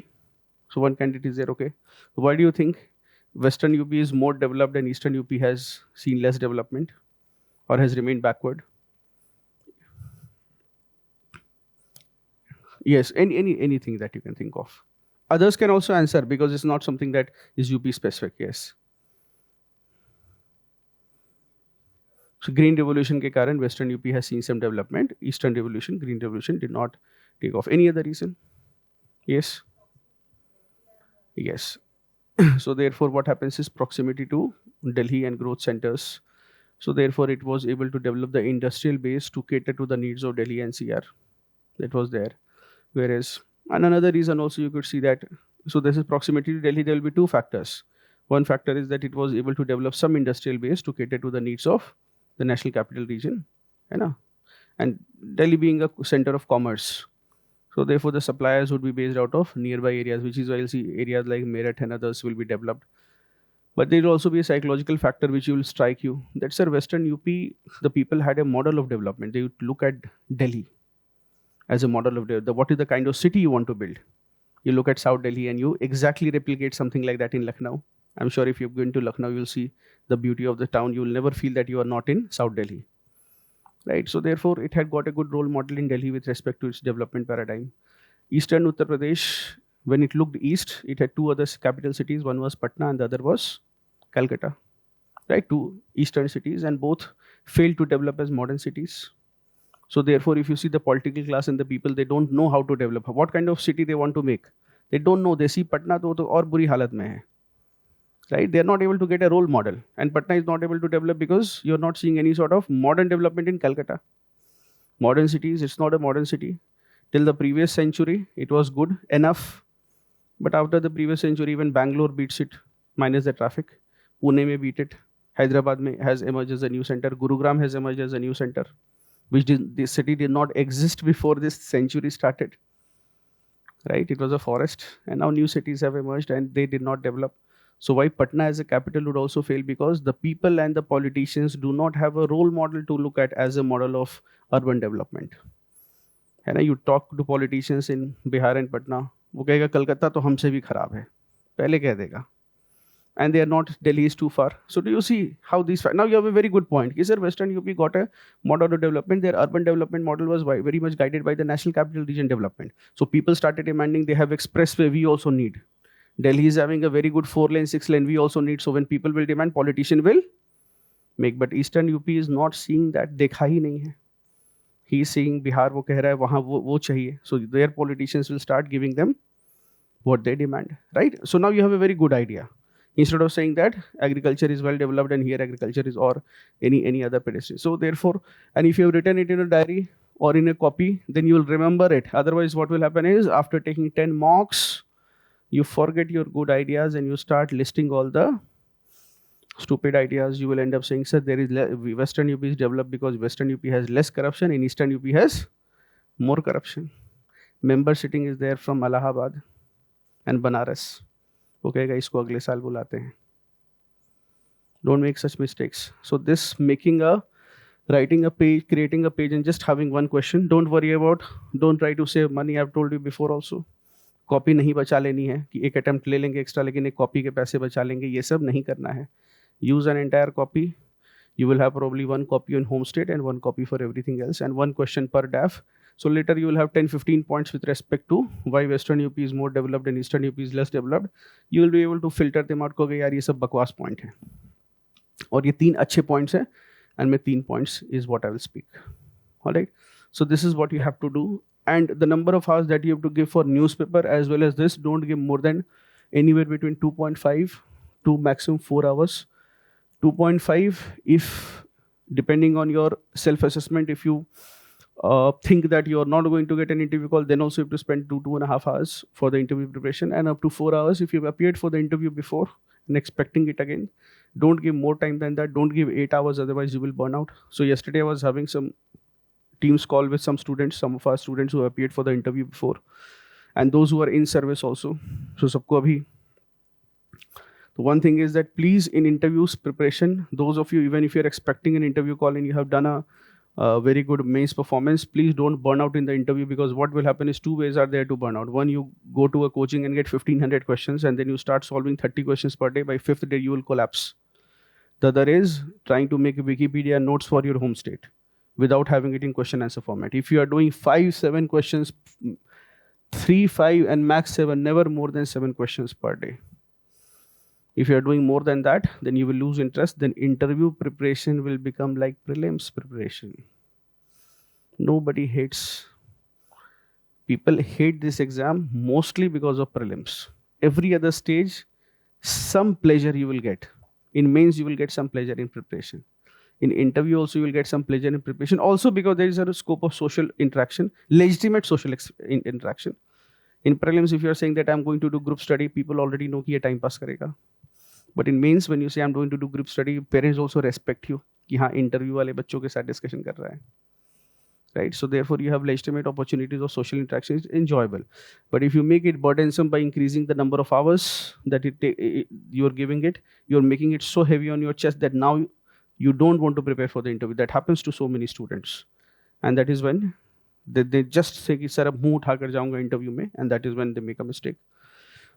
so one candidate is there. Okay. So why do you think Western UP is more developed and Eastern UP has seen less development or has remained backward? Yes, anything that you can think of. Others can also answer because it's not something that is UP specific. Yes. So Green Revolution के कारण Western UP has seen some development. Eastern Revolution, Green Revolution did not take off. Any other reason? Yes. Yes. So therefore, what happens is proximity to Delhi and growth centers. So therefore, it was able to develop the industrial base to cater to the needs of Delhi NCR. That was there. Whereas, and another reason also you could see that, so this is proximity to Delhi, there will be two factors. One factor is that it was able to develop some industrial base to cater to the needs of the national capital region, you know, and Delhi being a center of commerce. So therefore the suppliers would be based out of nearby areas, which is why you'll see areas like Meerut and others will be developed. But there will also be a psychological factor which will strike you. That's where Western UP, the people had a model of development. They would look at Delhi as a model of what is the kind of city you want to build. You look at South Delhi and you exactly replicate something like that in Lucknow. I'm sure if you're going to Lucknow, you'll see the beauty of the town. You'll never feel that you are not in South Delhi, right? So therefore, it had got a good role model in Delhi with respect to its development paradigm. Eastern Uttar Pradesh, when it looked east, it had two other capital cities. One was Patna and the other was Calcutta, right? Two eastern cities, and both failed to develop as modern cities. So therefore, if you see the political class and the people, they don't know how to develop. What kind of city they want to make? They don't know. They see Patna to aur buri halat mein hai, right? They are not able to get a role model, and Patna is not able to develop because you're not seeing any sort of modern development in Calcutta. Modern cities, it's not a modern city. Till the previous century, it was good enough, but after the previous century, even Bangalore beats it, minus the traffic. Pune may beat it. Hyderabad has emerged as a new center. Gurugram has emerged as a new center, which this city did not exist before this century started, right? It was a forest, and now new cities have emerged and they did not develop. So why Patna as a capital would also fail? Because the people and the politicians do not have a role model to look at as a model of urban development. And you talk to politicians in Bihar and Patna, वो कहेगा कलकत्ता तो हमसे भी खराब है, पहले कह देगा. And they are not, Delhi is too far. So do you see how these, now you have a very good point. Is there Western UP got a model of development? Their urban development model was very much guided by the national capital region development. So people started demanding they have expressway, we also need. Delhi is having a very good 4-lane, 6-lane, we also need. So when people will demand, politician will make. But Eastern UP is not seeing that, dekha hi nahi hai. He is saying Bihar wo keh raha hai, wahan wo chahiye. So their politicians will start giving them what they demand, right? So now you have a very good idea. Instead of saying that agriculture is well developed and here agriculture is, or any other pedestrian. So therefore, and if you have written it in a diary or in a copy, then you will remember it. Otherwise, what will happen is after taking 10 mocks, you forget your good ideas and you start listing all the stupid ideas, you will end up saying, sir, there is Western UP is developed because Western UP has less corruption and Eastern UP has more corruption. Member sitting is there from Allahabad and Banaras. Okay, guys, isko agle saal bulate hain. Don't make such mistakes. So this writing a page, creating a page and just having one question, don't worry about, don't try to save money. I've told you before also. Copy नहीं बचा लेनी है कि एक attempt ले लेंगे extra लेकिन एक कॉपी के पैसे बचा लेंगे, ये सब नहीं करना है. Use an entire copy. You will have probably one copy on home state and one copy for everything else and one question per DAF. So later you will have 10-15 points with respect to why Western UP is more developed and Eastern UP is less developed. You will be able to filter them out. कहोगे यार ये सब बकवास point है और ये 3 अच्छे points हैं and my 3 points is what I will speak. All right. So this is what you have to do. And the number of hours that you have to give for newspaper as well as this, don't give more than anywhere between 2.5 to maximum 4 hours. 2.5 if depending on your self-assessment, if you think that you are not going to get an interview call, then also you have to spend 2.5 hours for the interview preparation and up to 4 hours if you've appeared for the interview before and expecting it again. Don't give more time than that. Don't give 8 hours, otherwise you will burn out. So yesterday I was having some Teams call with some students, some of our students who appeared for the interview before and those who are in service also. So sabko abhi. The one thing is that please in interviews preparation, those of you, even if you're expecting an interview call and you have done a very good mains performance, please don't burn out in the interview, because what will happen is 2 ways are there to burn out. One, you go to a coaching and get 1500 questions and then you start solving 30 questions per day. By 5th day, you will collapse. The other is trying to make Wikipedia notes for your home state without having it in question answer format. If you are doing 5-7 questions, 3-5 and max 7, never more than 7 questions per day. If you are doing more than that, then you will lose interest. Then interview preparation will become like prelims preparation. Nobody hates. People hate this exam mostly because of prelims. Every other stage, some pleasure you will get. In mains, you will get some pleasure in preparation. In interview also, you will get some pleasure in preparation. Also because there is a scope of social interaction, legitimate social interaction. In prelims, if you are saying that I'm going to do group study, people already know कि ये time pass करेगा. But in mains, when you say I'm going to do group study, parents also respect you कि हाँ interview वाले बच्चों के साथ discussion कर रहा है. Right? So therefore, you have legitimate opportunities of social interaction. It's enjoyable. But if you make it burdensome by increasing the number of hours that you're giving it, you're making it so heavy on your chest that now you don't want to prepare for the interview. That happens to so many students. And that is when they just say कि sir अब मुंह उठा कर जाऊंगा interview में, and that is when they make a mistake.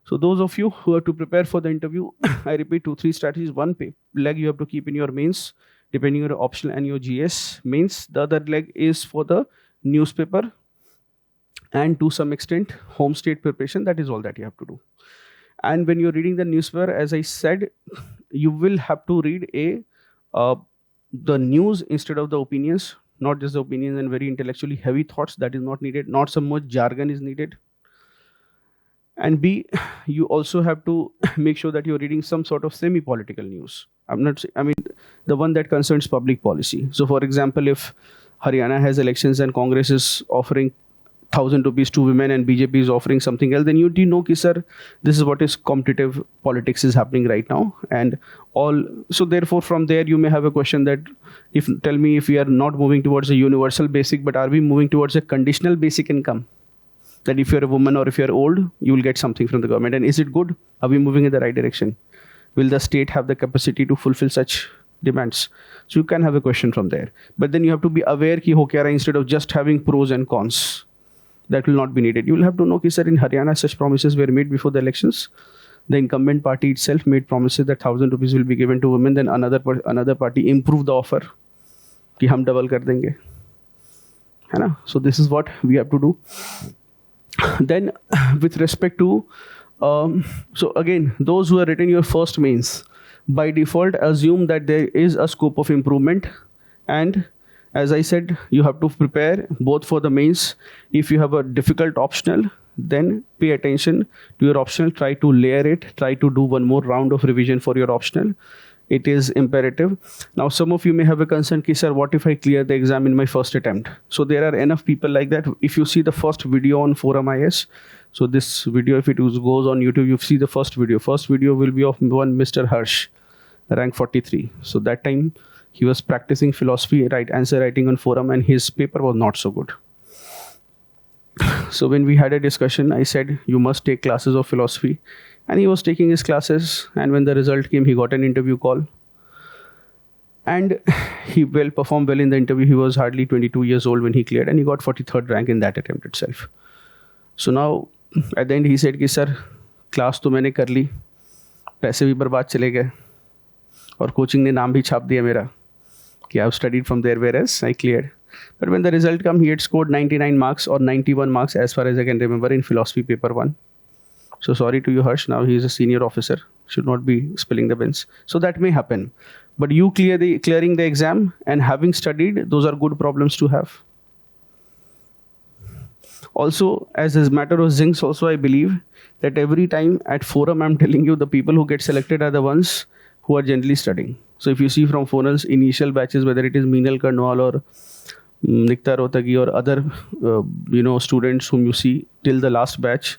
So those of you who are to prepare for the interview, I repeat 2-3 strategies. One leg you have to keep in your mains, depending on your optional and your GS mains. The other leg is for the newspaper and to some extent home state preparation. That is all that you have to do. And when you're reading the newspaper, as I said, you will have to read the news instead of the opinions, not just the opinions and very intellectually heavy thoughts. That is not needed. Not so much jargon is needed. And B, you also have to make sure that you're reading some sort of semi-political news. I mean, the one that concerns public policy. So for example, if Haryana has elections and Congress is offering 1,000 rupees to women and BJP is offering something else, then you know, ki, sir, this is what is competitive politics is happening right now. And all, so therefore from there you may have a question that tell me if we are not moving towards a universal basic, but are we moving towards a conditional basic income? That if you're a woman or if you're old, you will get something from the government. And is it good? Are we moving in the right direction? Will the state have the capacity to fulfill such demands? So you can have a question from there. But then you have to be aware ki ho kya raha, instead of just having pros and cons. That will not be needed. You will have to know ki, sir, in Haryana such promises were made before the elections. The incumbent party itself made promises that 1,000 rupees will be given to women. Then another party improved the offer ki hum double kar denge. है ना? So this is what we have to do. Then with respect to, so again, those who have written your first mains, by default assume that there is a scope of improvement. And as I said, you have to prepare both for the mains. If you have a difficult optional, then pay attention to your optional, try to layer it, try to do one more round of revision for your optional. It is imperative. Now, some of you may have a concern, ki, sir, what if I clear the exam in my first attempt? So there are enough people like that. If you see the first video on ForumIAS, so this video, if it goes on YouTube, you see the first video. First video will be of one Mr. Harsh. rank 43. So that time he was practicing philosophy, answer writing on forum, and his paper was not so good. So when we had a discussion, I said, you must take classes of philosophy. And he was taking his classes, and when the result came, he got an interview call. And he performed well in the interview. He was hardly 22 years old when he cleared, and he got 43rd rank in that attempt itself. So now, at the end, he said, कि sir, class तो मैंने कर ली, पैसे भी बर्बाद चले गए, और कोचिंग ने नाम भी छाप दिया मेरा कि I have studied from there, whereas I cleared. But when the result came, he had scored 99 marks or 91 marks as far as I can remember in philosophy paper 1. So sorry to you, Harsh. Now he is a senior officer. Should not be spilling the beans. So that may happen. But you clearing the exam and having studied, those are good problems to have. Also, as this matter of zincs, also I believe that every time at forum, I'm telling you, the people who get selected are the ones who are generally studying. So if you see from forum's initial batches, whether it is Meenal Karnwal or Nikta Rohtagi or other students whom you see till the last batch,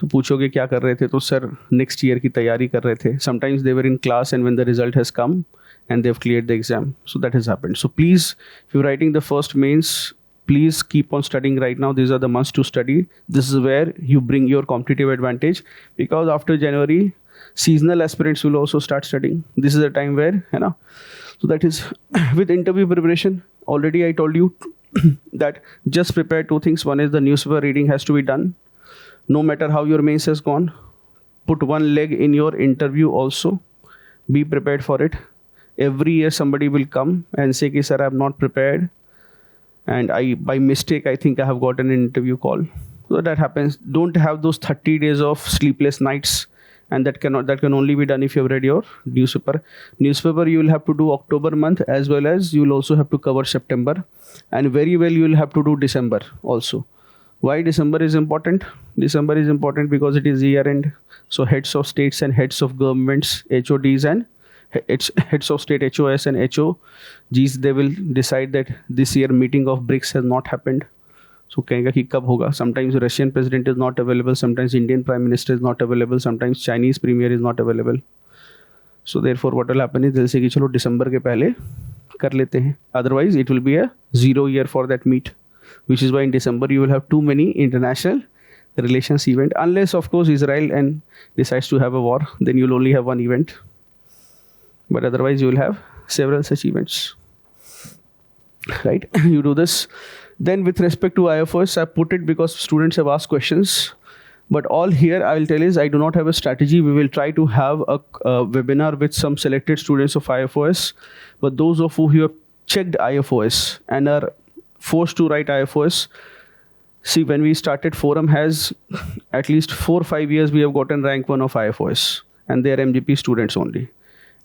तो पूछोगे क्या कर रहे थे, तो sir next year की तैयारी कर रहे थे. Sometimes they were in class and when the result has come and they've cleared the exam. So that has happened. So please, if you're writing the first mains, please keep on studying right now. These are the months to study. This is where you bring your competitive advantage, because after January, seasonal aspirants will also start studying. This is the time where, so that is with interview preparation. Already I told you that just prepare two things. One is the newspaper reading has to be done. No matter how your mains has gone, put one leg in your interview also. Be prepared for it. Every year somebody will come and say, sir, I am not prepared. And by mistake, I think I have gotten an interview call. So that happens. Don't have those 30 days of sleepless nights. And that can only be done if you have read your newspaper. Newspaper you will have to do October month, as well as you will also have to cover September. And very well you will have to do December also. Why December is important? December is important because it is year end. So heads of states and heads of governments, HODs and heads of state, HOS and HOGs, they will decide that this year meeting of BRICS has not happened. So कहेगा कि कब होगा. Sometimes Russian president is not available. Sometimes Indian prime minister is not available. Sometimes Chinese premier is not available. So therefore what will happen is they'll say कि चलो December के पहले कर लेते हैं. Otherwise it will be a 0 year for that meet. Which is why in December you will have too many international relations event, unless of course Israel and decides to have a war, then you'll only have one event. But otherwise you will have several such events. Right? You do this. Then with respect to IFoS, I put it because students have asked questions. But all here I will tell is I do not have a strategy. We will try to have a webinar with some selected students of IFoS. But those of you who have checked IFoS and are forced to write IFoS. See, when we started, Forum has at least 4 or 5 years we have gotten rank 1 of IFoS, and they are MGP students only.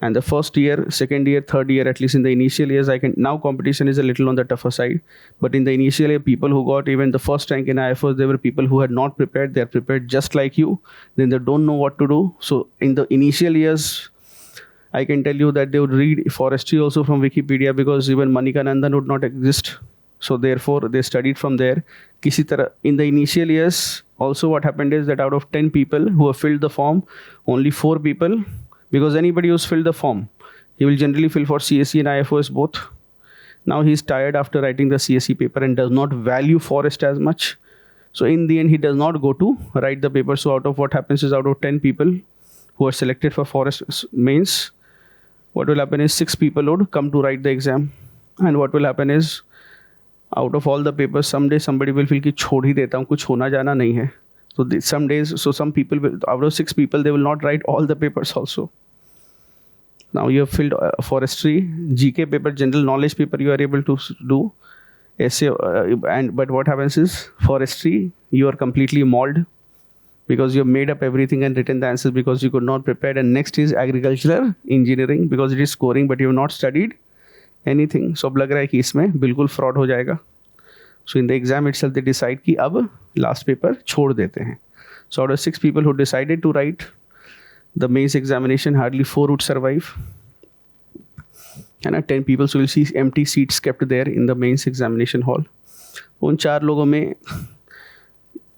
And the first year, second year, third year, at least in the initial years, now competition is a little on the tougher side. But in the initial year, people who got even the first rank in IFoS, they were people who had not prepared. They are prepared just like you. Then they don't know what to do. So in the initial years, I can tell you that they would read forestry also from Wikipedia, because even Manikanandan would not exist. So therefore, they studied from there. In the initial years, also what happened is that out of 10 people who have filled the form, only 4 people, because anybody who's filled the form, he will generally fill for CSE and IFoS both. Now he's tired after writing the CSE paper and does not value forest as much. So in the end, he does not go to write the paper. So out of what happens is, out of 10 people who are selected for forest mains, what will happen is 6 people would come to write the exam. And what will happen is, out of all the papers, someday somebody will feel कि छोड़ ही देता हूँ, कुछ होना जाना नहीं है. So some days, so some people will, out of 6 people, they will not write all the papers also. Now you have filled forestry, GK paper, general knowledge paper you are able to do. Essay, but what happens is, forestry, you are completely mauled because you have made up everything and written the answers because you could not prepare. And next is agricultural engineering, because it is scoring, but you have not studied anything. So अब लग रहा है कि इसमें बिल्कुल fraud हो जाएगा. So in the exam itself they decide कि अब last paper छोड़ देते हैं. So out of 6 people who decided to write the mains examination, hardly 4 would survive. And 10 people, so you'll see empty seats kept there in the mains examination hall. उन 4 लोगों में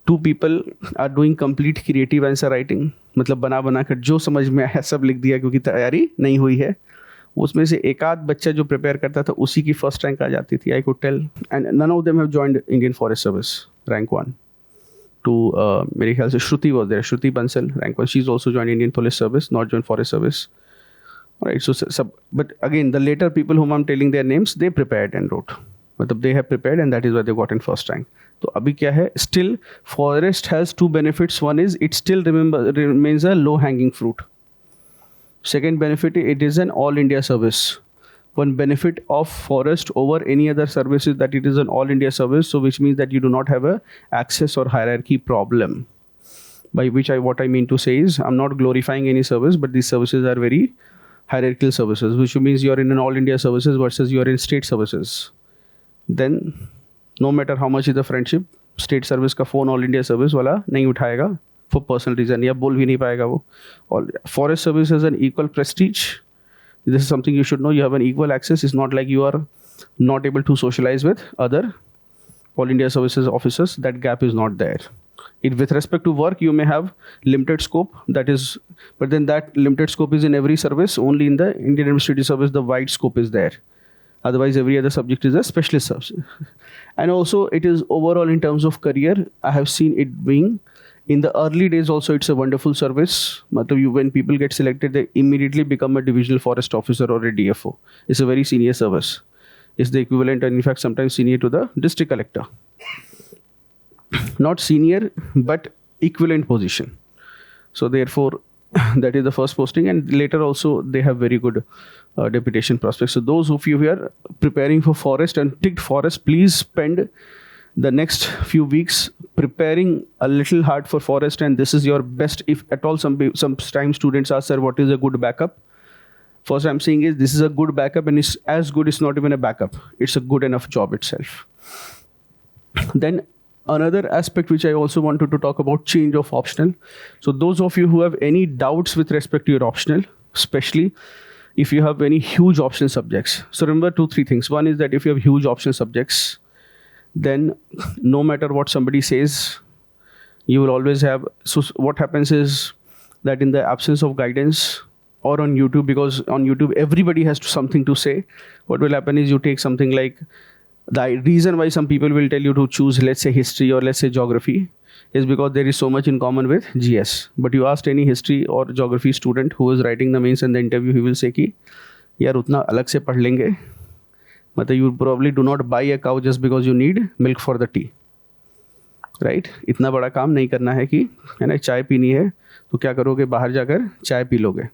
2 people are doing complete creative answer writing, मतलब बना कर जो समझ में आया सब लिख दिया क्योंकि तैयारी नहीं हुई है. उसमें से एक आध बच्चा जो प्रिपेयर करता था उसी की फर्स्ट रैंक आ जाती थी. I could tell. And none of them have joined Indian Forest Service rank 1 to मेरे ख्याल से Shruti was there, Shruti Bansal rank 1. she's also joined Indian police service, not joined forest service. Right, so sub, but again the later people whom I'm telling their names, they prepared and wrote, मतलब they have prepared and that is why they got in first rank. तो अभी क्या है, still forest has 2 benefits. One is it still remains a low hanging fruit. Second benefit, it is an all India service. One benefit of forest over any other service is that it is an all India service, so which means that you do not have a access or hierarchy problem. By which what I mean to say is, I'm not glorifying any service, but these services are very hierarchical services, which means you're in an all India services versus you're in state services. Then no matter how much is the friendship, state service का phone all India service वाला नहीं उठाएगा for personal reason, या बोल भी नहीं पाएगा वो. और forest service has an equal prestige. This is something you should know. You have an equal access. It's not like you are not able to socialize with other all India services officers. That gap is not there. With respect to work, you may have limited scope. That is, but then that limited scope is in every service. Only in the Indian Administrative Service, the wide scope is there. Otherwise, every other subject is a specialist subject. And also, it is overall in terms of career, I have seen it being, in the early days also, it's a wonderful service. When people get selected, they immediately become a divisional forest officer or a DFO. It's a very senior service. It's the equivalent, and in fact, sometimes senior to the district collector. Not senior, but equivalent position. So therefore, that is the first posting, and later also they have very good deputation prospects. So those of you who are preparing for forest and ticked forest, please spend the next few weeks preparing a little hard for forest, and this is your best. If at all sometimes students ask, sir, what is a good backup? First I'm saying is, this is a good backup, and it's as good, it's not even a backup. It's a good enough job itself. Then another aspect which I also wanted to talk about, change of optional. So those of you who have any doubts with respect to your optional, especially if you have any huge optional subjects. So remember 2-3 things. One is that if you have huge optional subjects, then no matter what somebody says, you will always have. So what happens is that in the absence of guidance, or on YouTube, because on YouTube everybody has something to say, what will happen is you take something like, the reason why some people will tell you to choose, let's say, history or let's say geography, is because there is so much in common with GS. But you asked any history or geography student who is writing the mains and the interview, he will say कि यार उतना अलग से पढ़ लेंगे, मतलब you probably do not buy a cow just because you need milk for the tea, right? इतना बड़ा काम नहीं करना है कि, है ना, चाय पीनी है तो क्या करोगे, बाहर जाकर चाय पी लोगे,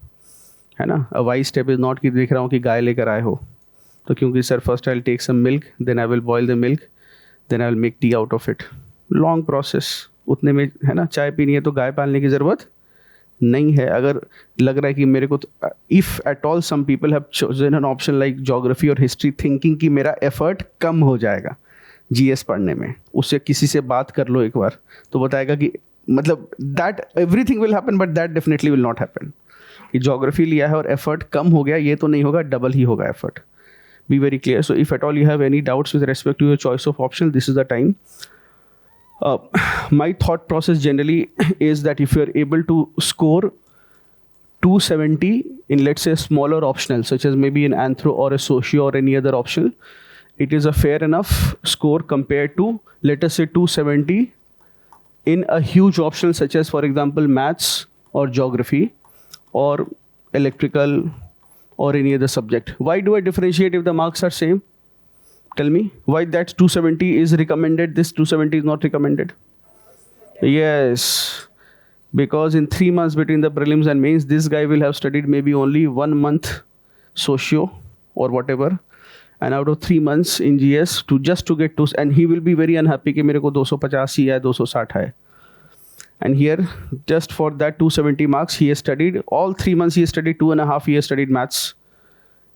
है ना. A wise step is not कि देख रहा हूँ कि गाय लेकर आए हो, तो क्योंकि sir first I will take some milk, then I will boil the milk, then I will make tea out of it. Long process, उतने में, है ना, चाय पीनी है तो गाय पालने की ज़रूरत नहीं है. अगर लग रहा है कि मेरे को, if at all some people have chosen an option like geography और हिस्ट्री थिंकिंग कि मेरा एफर्ट कम हो जाएगा जीएस पढ़ने में, उससे किसी से बात कर लो एक बार तो बताएगा कि, मतलब that everything will happen, but that definitely will not happen. कि ज्योग्राफी लिया है और एफर्ट कम हो गया, ये तो नहीं होगा, डबल ही होगा effort. Be very clear. So if at all you have any doubts with respect to your choice of option, this is the time. My thought process generally is that if you are able to score 270 in, let's say, a smaller optional, such as maybe an anthro or a socio or any other optional, it is a fair enough score compared to, let us say, 270 in a huge optional such as, for example, maths or geography or electrical or any other subject. Why do I differentiate if the marks are same? Tell me why that 270 is recommended, this 270 is not recommended. Yes, because in 3 months between the prelims and mains, this guy will have studied maybe only 1 month socio or whatever, and out of 3 months in GS to just to get to, and he will be very unhappy कि मेरे को 285 ही है, 260 है. And here, just for that 270 marks, he has studied all 3 months. He has studied 2.5 years, studied maths.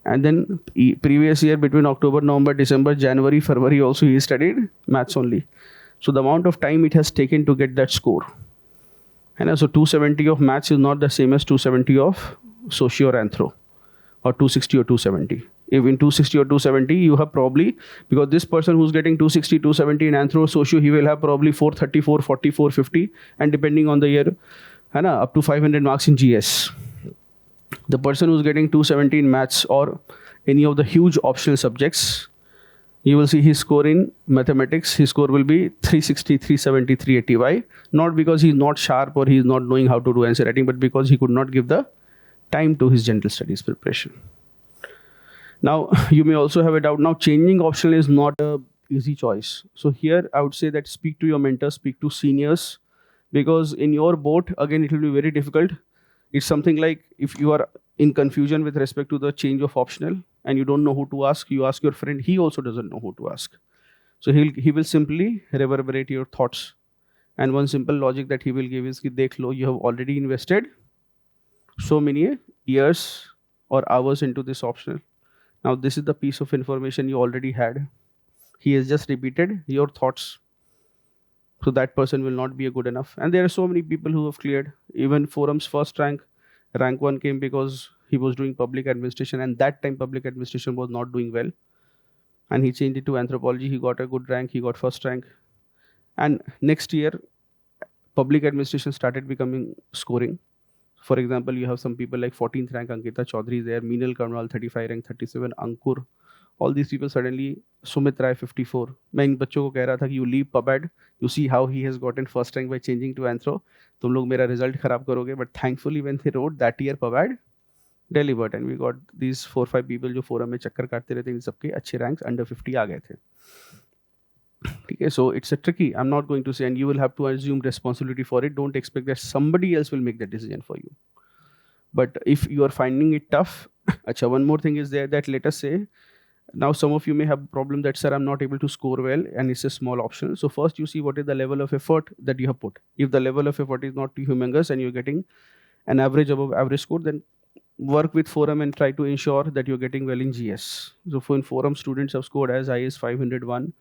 And then previous year between October, November, December, January, February also he studied maths only. So the amount of time it has taken to get that score. And so 270 of maths is not the same as 270 of socio or anthro, or 260 or 270. If in 260 or 270, you have probably, because this person who's getting 260, 270 in anthro socio, he will have probably 430, 440, 450, and depending on the year, up to 500 marks in GS. The person who's getting 270 in maths or any of the huge optional subjects, you will see his score in mathematics, his score will be 360, 370, 380. Why? Not because he's not sharp or he's not knowing how to do answer writing, but because he could not give the time to his general studies preparation. Now, you may also have a doubt. Now, changing optional is not a easy choice. So here, I would say that speak to your mentors, speak to seniors, because in your boat, again, it will be very difficult. It's something like if you are in confusion with respect to the change of optional and you don't know who to ask, you ask your friend, he also doesn't know who to ask. So he will simply reverberate your thoughts. And one simple logic that he will give is, dekh lo, you have already invested so many years or hours into this optional. Now, this is the piece of information you already had. He has just repeated your thoughts. So that person will not be a good enough. And there are so many people who have cleared. Even Forum's first rank 1 came because he was doing public administration, and that time public administration was not doing well. And he changed it to anthropology. He got a good rank. He got first rank. And next year, public administration started becoming scoring. For example, you have some people like 14th rank Ankita Chaudhary there, Meenal Karnwal 35 rank 37, Ankur. All these people suddenly, Sumit Rai 54. मैं इन बच्चों को कह रहा था कि you leave PubAd, you see how he has gotten first rank by changing to anthro. तुम लोग मेरा result खराब करोगे. But thankfully when they wrote that year PubAd delivered, and we got these 4-5 people जो forum में चक्कर काटते रहते, इन सबके अच्छे ranks under 50 आ गए थे. Okay, so it's a tricky. I'm not going to say, and you will have to assume responsibility for it. Don't expect that somebody else will make that decision for you. But if you are finding it tough, one more thing is there that, let us say, now some of you may have a problem that, sir, I'm not able to score well and it's a small option. So first you see what is the level of effort that you have put. If the level of effort is not too humongous and you're getting an average above average score, then work with Forum and try to ensure that you're getting well in GS. So for in Forum, students have scored as high as 501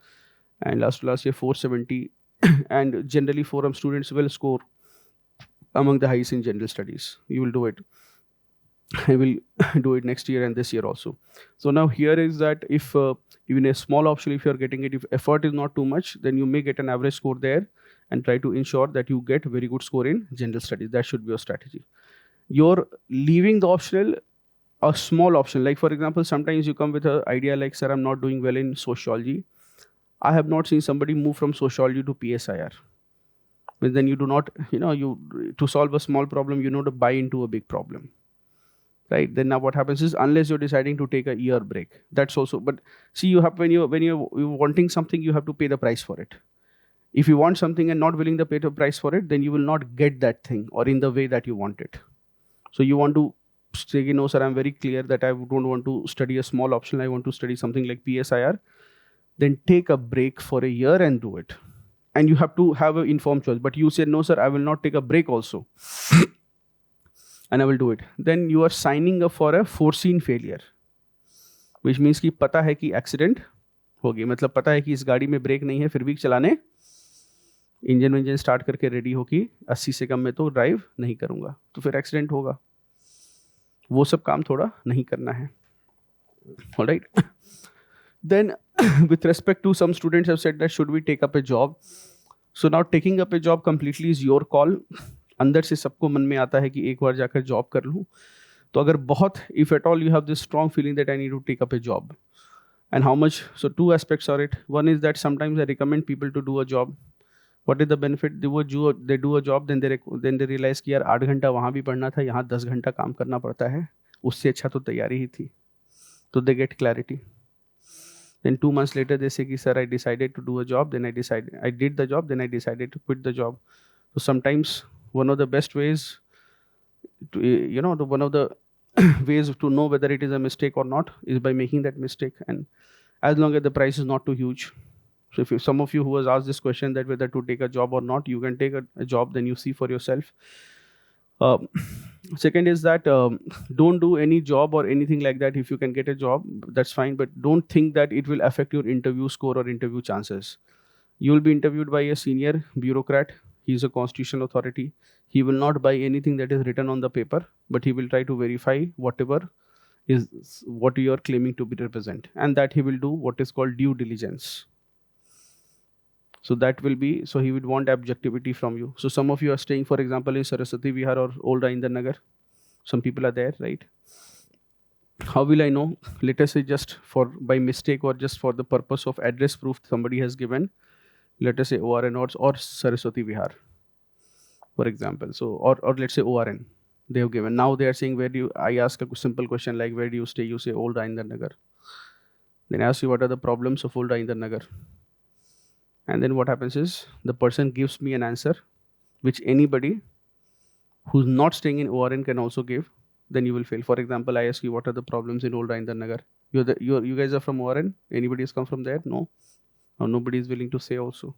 and last year 470. And generally Forum students will score among the highest in general studies. You will do it. I will do it next year and this year also. So now here is that if even a small option, if you're getting it, if effort is not too much, then you may get an average score there and try to ensure that you get very good score in general studies. That should be your strategy. You're leaving the optional, a small option. Like for example, sometimes you come with an idea like, sir, I'm not doing well in sociology. I have not seen somebody move from sociology to PSIR. But then you do not, to solve a small problem, you know, to buy into a big problem. Right? Then now what happens is, unless you're deciding to take a year break, that's also, but see, you have, when you're wanting something, you have to pay the price for it. If you want something and not willing to pay the price for it, then you will not get that thing or in the way that you want it. So you want to say, no, sir, I'm very clear that I don't want to study a small option. I want to study something like PSIR. Then take a break for a year and do it. And you have to have an informed choice. But you say, no, sir, I will not take a break also. And I will do it. Then you are signing up for a foreseen failure. Which means कि पता है कि accident होगी. मतलब पता है कि इस गाड़ी में ब्रेक नहीं है, फिर भी चलाने इंजन स्टार्ट करके रेडी हो कि 80 से कम में तो ड्राइव नहीं करूँगा. तो फिर एक्सीडेंट होगा. वो सब काम थोड़ा नहीं करना है. Alright. Then with respect to, some students have said that should we take up a job? So now taking up a job completely is your call. अंदर से सबको मन में आता है कि एक बार जाकर जॉब कर लूँ. तो अगर बहुत, if at all you have this strong feeling that I need to take up a job, and how much? So two aspects are it. One is that sometimes I recommend people to do a job. What is the benefit? They do a job, then they realize कि यार 8 घंटा वहाँ भी पढ़ना था, यहाँ 10 घंटा काम करना पड़ता है, उससे अच्छा तो तैयारी ही थी. तो they get clarity. Then 2 months later they say कि sir, I decided to do a job, then I did the job, then I decided to quit the job. So sometimes one of the best ways to, one of the ways to know whether it is a mistake or not is by making that mistake, and as long as the price is not too huge. So if some of you who has asked this question that whether to take a job or not, you can take a job, then you see for yourself. Second is that don't do any job or anything like that. If you can get a job, that's fine, but don't think that it will affect your interview score or interview chances. You will be interviewed by a senior bureaucrat. He is a constitutional authority. He will not buy anything that is written on the paper, but he will try to verify whatever is what you are claiming to be represent, and that he will do what is called due diligence. So that will be, so he would want objectivity from you. So some of you are staying, for example, in Saraswati Vihar or Old Rajinder Nagar. Some people are there, right? How will I know? Let us say just for by mistake or just for the purpose of address proof, somebody has given, let us say ORN or Saraswati Vihar, for example. So or let's say ORN they have given. Now they are saying, where do you, I ask a simple question like, where do you stay? You say Old Rajinder Nagar. Then I ask you, what are the problems of Old Rajinder Nagar? And then what happens is the person gives me an answer which anybody who's not staying in ORN can also give. Then you will fail. For example, I ask you, what are the problems in Old Rajinder Nagar? You guys are from ORN? Anybody has come from there? No. Or nobody is willing to say also.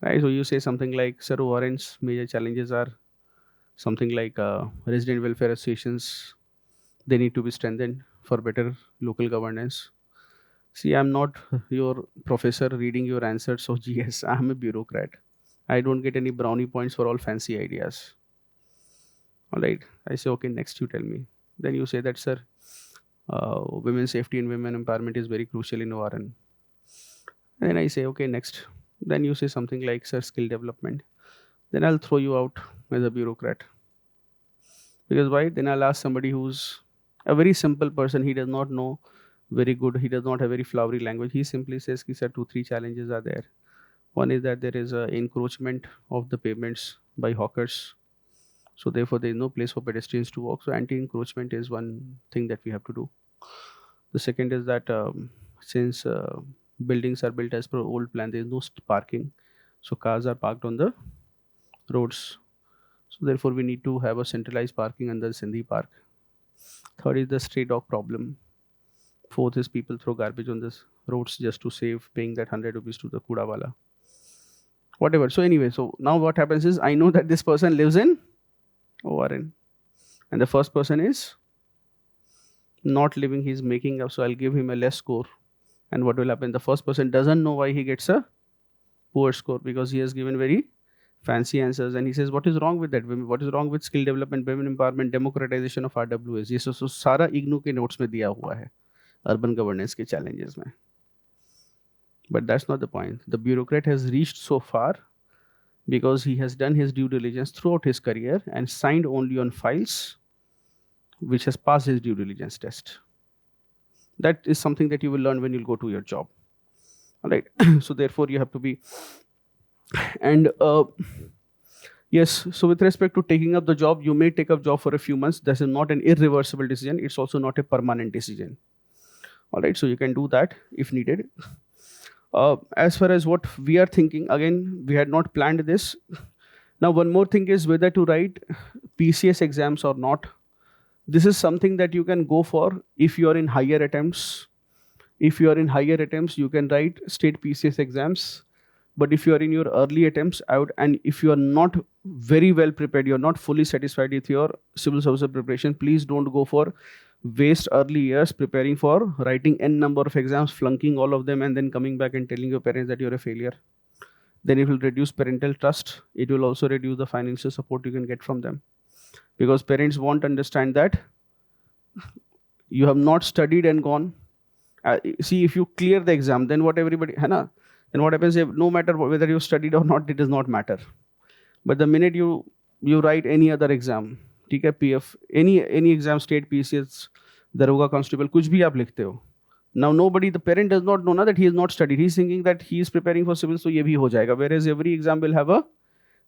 Right? So you say something like, sir, ORN's major challenges are something like resident welfare associations. They need to be strengthened for better local governance. See, I'm not your professor reading your answers of GS. I'm a bureaucrat. I don't get any brownie points for all fancy ideas. All right. I say, okay, next you tell me. Then you say that, sir, women's safety and women empowerment is very crucial in ORN. And then I say, okay, next. Then you say something like, sir, skill development. Then I'll throw you out as a bureaucrat. Because why? Then I'll ask somebody who's a very simple person. He does not know very good. He does not have very flowery language. He simply says, sir, 2-3 challenges are there. One is that there is an encroachment of the pavements by hawkers. So therefore, there is no place for pedestrians to walk. So anti-encroachment is one thing that we have to do. The second is that since buildings are built as per old plan, there is no parking. So cars are parked on the roads. So therefore, we need to have a centralized parking under Sindhi Park. Third is the stray dog problem. Fourth is people throw garbage on the roads just to save paying that 100 rupees to the kudawala. Whatever. So anyway, so now what happens is, I know that this person lives in ORN. And the first person is not living, he's making up. So I'll give him a less score. And what will happen? The first person doesn't know why he gets a poor score, because he has given very fancy answers. And he says, what is wrong with that? What is wrong with skill development, women empowerment, democratization of RWS? ये so सारा IGNOU के notes में दिया हुआ है urban governance के challenges में. But that's not the point. The bureaucrat has reached so far because he has done his due diligence throughout his career and signed only on files which has passed his due diligence test. That is something that you will learn when you'll go to your job. All right. So therefore, you have to be. And yes, so with respect to taking up the job, you may take up job for a few months. This is not an irreversible decision. It's also not a permanent decision. All right. So you can do that if needed. As far as what we are thinking, again, we had not planned this. Now, one more thing is whether to write PCS exams or not. This is something that you can go for if you are in higher attempts. If you are in higher attempts, you can write state PCS exams. But if you are in your early attempts, and if you are not very well prepared, you're not fully satisfied with your civil service preparation, please don't go for waste early years preparing for writing n number of exams, flunking all of them, and then coming back and telling your parents that you're a failure. Then it will reduce parental trust. It will also reduce the financial support you can get from them. Because parents won't understand that you have not studied and gone. See, if you clear the exam, then what everybody, then what happens if no matter whether you studied or not, it does not matter. But the minute you write any other exam, PF, any exam, state PCS, Daroga Constable, kuch bhi aap likhte ho. Now nobody, the parent does not know that he has not studied. He's thinking that he is preparing for civil, so ye bhi ho jayega. Whereas every exam will have a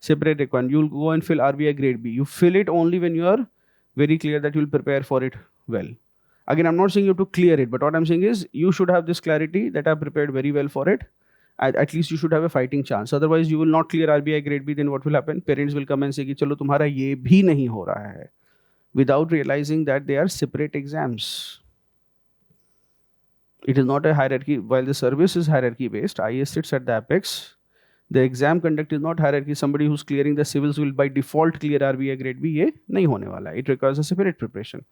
separate requirement. You'll go and fill RBI grade B. You fill it only when you are very clear that you'll prepare for it well. Again, I'm not saying you have to clear it, but what I'm saying is you should have this clarity that I've prepared very well for it. At least you should have a fighting chance. Otherwise, you will not clear RBI grade B. Then what will happen? Parents will come and say, "Chalo, tumhara ye bhi nahi ho raha hai," without realizing that they are separate exams. It is not a hierarchy. While the service is hierarchy based, IAS sits at the apex. The exam conduct is not hierarchy. Somebody who's clearing the civils will by default clear RBI grade B. Ye nahi hone wala. It requires a separate preparation.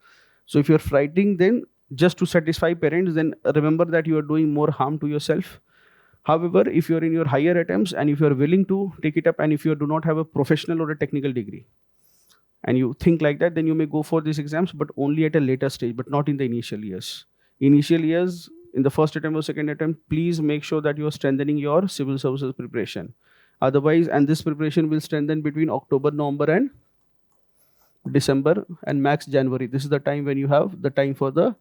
So if you're fighting then just to satisfy parents, then remember that you are doing more harm to yourself. However, if you're in your higher attempts and if you're willing to take it up, and if you do not have a professional or a technical degree, and you think like that, then you may go for these exams, but only at a later stage, but not in the initial years. Initial years, in the first attempt or second attempt, please make sure that you are strengthening your civil services preparation. Otherwise, and this preparation will strengthen between October, November, and December, and max January. This is the time when you have the time for the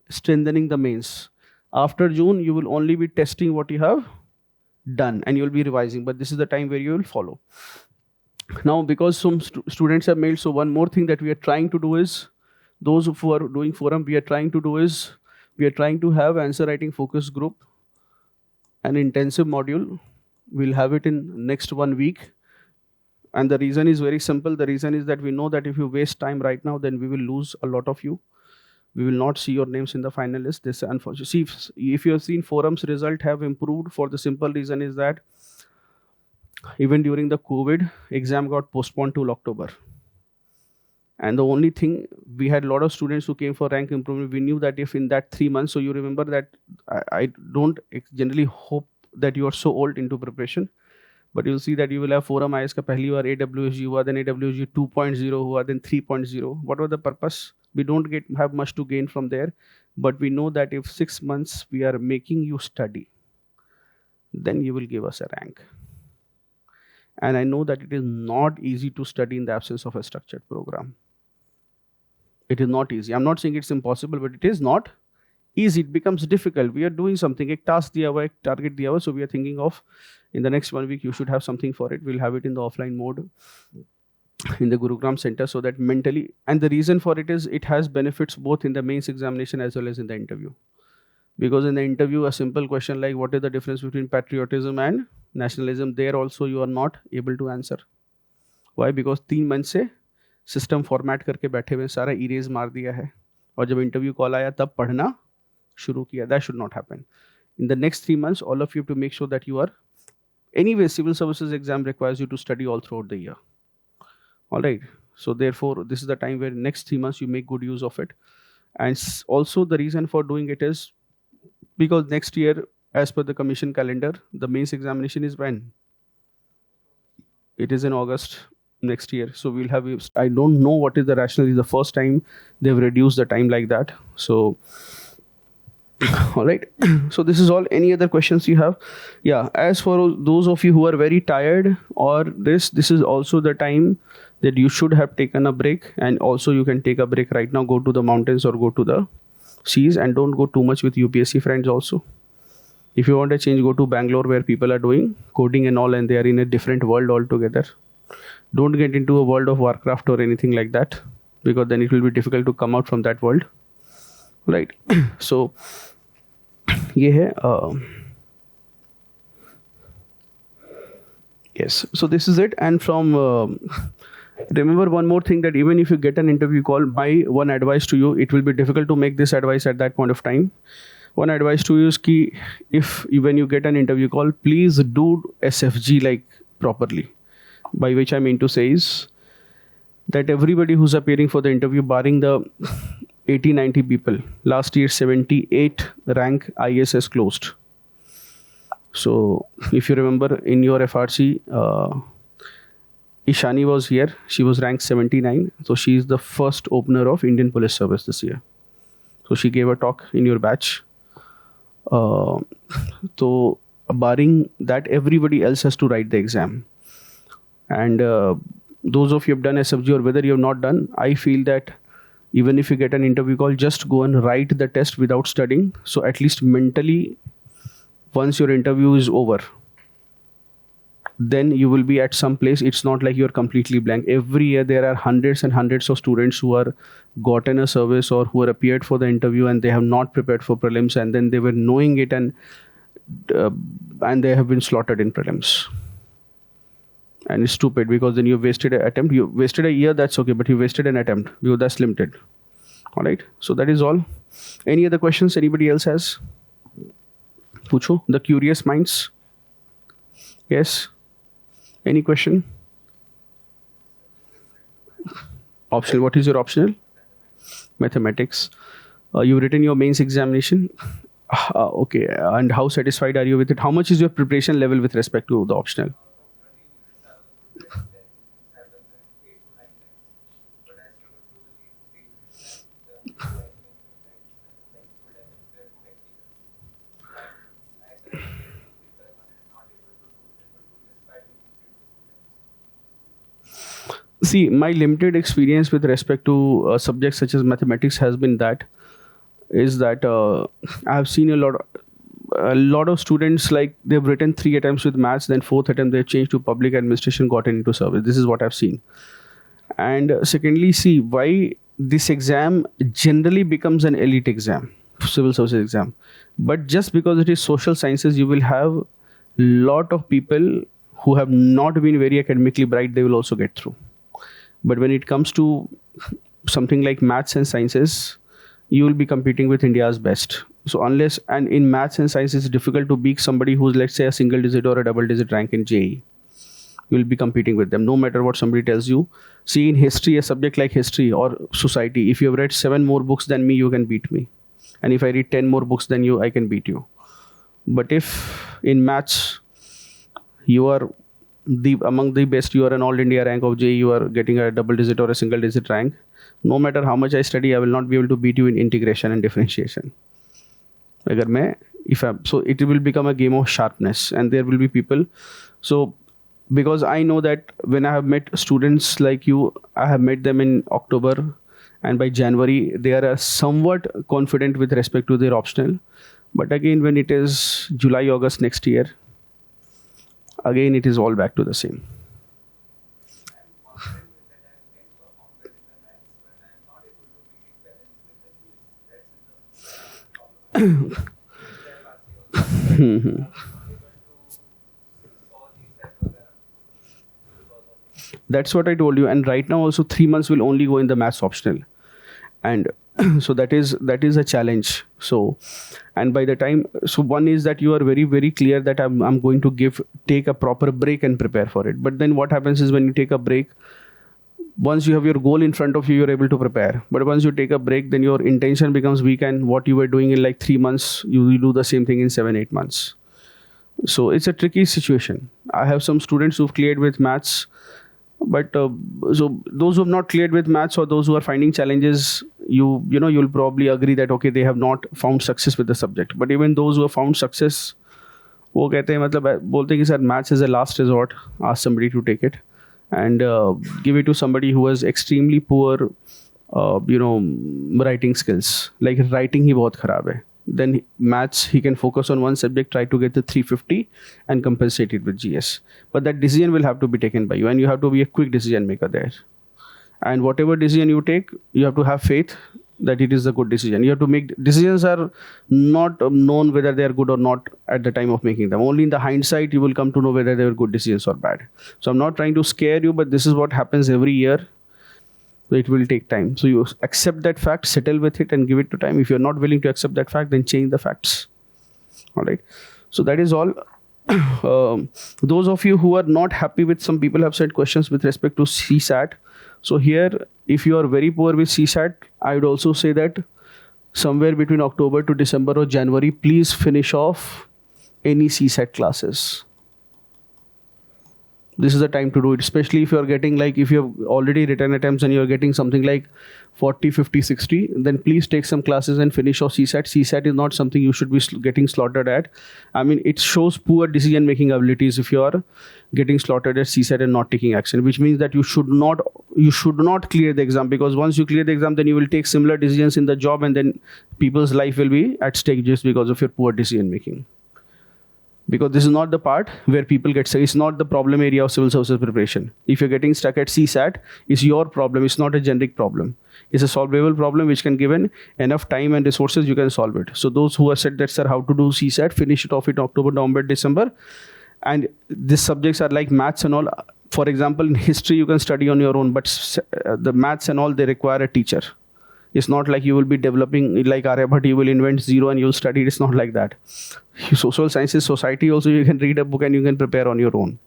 strengthening the mains. After June, you will only be testing what you have done, and you will be revising, but this is the time where you will follow. Now, because some students have mailed, so one more thing that we are trying to do is, those who are doing forum, we are trying to have answer writing focus group, an intensive module. We'll have it in next 1 week. And the reason is very simple. The reason is that we know that if you waste time right now, then we will lose a lot of you. We will not see your names in the final list. This unfortunately. See, if you have seen forums result have improved, for the simple reason is that even during the COVID, exam got postponed till October. And the only thing, we had a lot of students who came for rank improvement. We knew that if in that 3 months, so you remember that I don't generally hope that you are so old into preparation, but you'll see that you will have ForumIAS ka pehli baar 𝐴WSG hua, then 𝐴WSG 2.0 hua, then 3.0. What was the purpose? We don't have much to gain from there, but we know that if 6 months we are making you study, then you will give us a rank. And I know that it is not easy to study in the absence of a structured program. It is not easy. I'm not saying it's impossible, but it is not easy. It becomes difficult. We are doing something, a task diya hua, ek target diya hua, so we are thinking of in the next 1 week, you should have something for it. We'll have it in the offline mode in the Gurugram center, so that mentally, and the reason for it is it has benefits both in the mains examination as well as in the interview. Because in the interview, a simple question like what is the difference between patriotism and nationalism, there also you are not able to answer. Why? Because 3 months से system format करके बैठे हुए, सारा erase मार दिया है, और जब इंटरव्यू कॉल आया तब पढ़ना शुरू किया. That should not happen. In the next 3 months, all of you have to make sure that you are, anyway, civil services exam requires you to study all throughout the year. All right. So therefore, this is the time where next 3 months you make good use of it. And also the reason for doing it is because next year, as per the commission calendar, the mains examination is when? It is in August next year. So we'll have, I don't know what is the rationale. It's the first time they've reduced the time like that. So, all right. So this is all. Any other questions you have? Yeah. As for those of you who are very tired or this is also the time that you should have taken a break, and also you can take a break right now, go to the mountains or go to the seas, and don't go too much with UPSC friends also. If you want a change, go to Bangalore where people are doing coding and all, and they are in a different world altogether. Don't get into a world of Warcraft or anything like that, because then it will be difficult to come out from that world. Right. So, ye hai, yes. So this is it. And from, remember one more thing, that even if you get an interview call, my one advice to you, it will be difficult to make this advice at that point of time. One advice to you is ki, when you get an interview call, please do SFG like properly. By which I mean to say is that everybody who's appearing for the interview, barring the 80-90 people, last year 78 rank ISS closed. So if you remember in your FRC, Ishani was here. She was ranked 79. So she is the first opener of Indian Police Service this year. So she gave a talk in your batch. So barring that, everybody else has to write the exam. And those of you have done SFG or whether you have not done, I feel that even if you get an interview call, just go and write the test without studying. So at least mentally, once your interview is over, then you will be at some place. It's not like you're completely blank. Every year there are hundreds and hundreds of students who are gotten a service or who are appeared for the interview and they have not prepared for prelims, and then they were knowing it and they have been slaughtered in prelims. And it's stupid, because then you wasted an attempt. You wasted a year, that's okay, but you wasted an attempt, because that's limited. All right. So that is all. Any other questions anybody else has? Pucho, the curious minds. Yes. Any question? Optional. What is your optional? Mathematics. You've written your mains examination. Okay. And how satisfied are you with it? How much is your preparation level with respect to the optional? See, my limited experience with respect to subjects such as mathematics has been that I have seen a lot of students, like they've written 3 attempts with maths, then 4th attempt they've changed to public administration, gotten into service. This is what I've seen. And secondly, see why this exam generally becomes an elite exam, civil services exam. But just because it is social sciences, you will have lot of people who have not been very academically bright, they will also get through. But when it comes to something like maths and sciences, you will be competing with India's best. So and in maths and science, it's difficult to beat somebody who's, let's say, a single digit or a double digit rank in JEE. You will be competing with them, no matter what somebody tells you. See, in history, a subject like history or society, if you have read 7 more books than me, you can beat me. And if I read 10 more books than you, I can beat you. But if in maths, you are among the best, you are an all India rank of JEE, you are getting a double digit or a single digit rank, no matter how much I study, I will not be able to beat you in integration and differentiation. So it will become a game of sharpness, and there will be people. So because I know that when I have met students like you, I have met them in October, and by January, they are somewhat confident with respect to their optional. But again, when it is July, August next year, again, it is all back to the same. That's what I told you. And right now also 3 months will only go in the maths optional. And so that is a challenge. So, and by the time, so one is that you are very, very clear that I'm going to take a proper break and prepare for it. But then what happens is when you take a break, once you have your goal in front of you, you're able to prepare. But once you take a break, then your intention becomes weak, and what you were doing in like 3 months, you will do the same thing in 7-8 months. So it's a tricky situation. I have some students who've cleared with maths, but so those who have not cleared with maths or those who are finding challenges, you'll probably agree that okay, they have not found success with the subject. But even those who have found success, वो कहते हैं मतलब बोलते हैं कि sir, maths is a last resort. Ask somebody to take it and give it to somebody who has extremely poor writing skills. Like writing ही बहुत खराब है. Then maths, he can focus on one subject, try to get the 350 and compensate it with GS. But that decision will have to be taken by you, and you have to be a quick decision maker there. And whatever decision you take, you have to have faith that it is a good decision. You have to make decisions are not known whether they are good or not at the time of making them. Only in the hindsight, you will come to know whether they were good decisions or bad. So I'm not trying to scare you, but this is what happens every year. So it will take time. So you accept that fact, settle with it and give it to time. If you're not willing to accept that fact, then change the facts. All right. So that is all. Those of you who are not happy with, some people have said questions with respect to CSAT. So here, if you are very poor with CSAT, I would also say that somewhere between October to December or January, please finish off any CSAT classes. This is the time to do it, especially if you're getting like, if you have already written attempts and you're getting something like 40, 50, 60, then please take some classes and finish off CSAT. CSAT is not something you should be getting slaughtered at. I mean, it shows poor decision-making abilities if you are getting slaughtered at CSAT and not taking action, which means that you should not clear the exam, because once you clear the exam, then you will take similar decisions in the job, and then people's life will be at stake just because of your poor decision-making. Because this is not the part where people get stuck. It's not the problem area of civil services preparation. If you're getting stuck at CSAT, it's your problem. It's not a generic problem. It's a solvable problem which can, given enough time and resources, you can solve it. So those who have said that, sir, how to do CSAT, finish it off in October, November, December. And these subjects are like maths and all. For example, in history, you can study on your own, but the maths and all, they require a teacher. It's not like you will be developing like Aryabhat, you will invent zero and you'll study. It's not like that. Social sciences, society also, you can read a book and you can prepare on your own.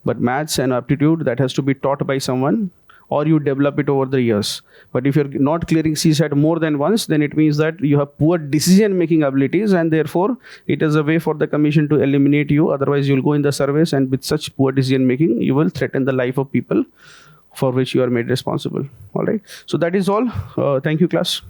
But maths and aptitude, that has to be taught by someone, or you develop it over the years. But if you're not clearing CSAT more than once, then it means that you have poor decision-making abilities, and therefore it is a way for the commission to eliminate you. Otherwise, you'll go in the service, and with such poor decision-making, you will threaten the life of people for which you are made responsible. All right. So that is all. Thank you, class.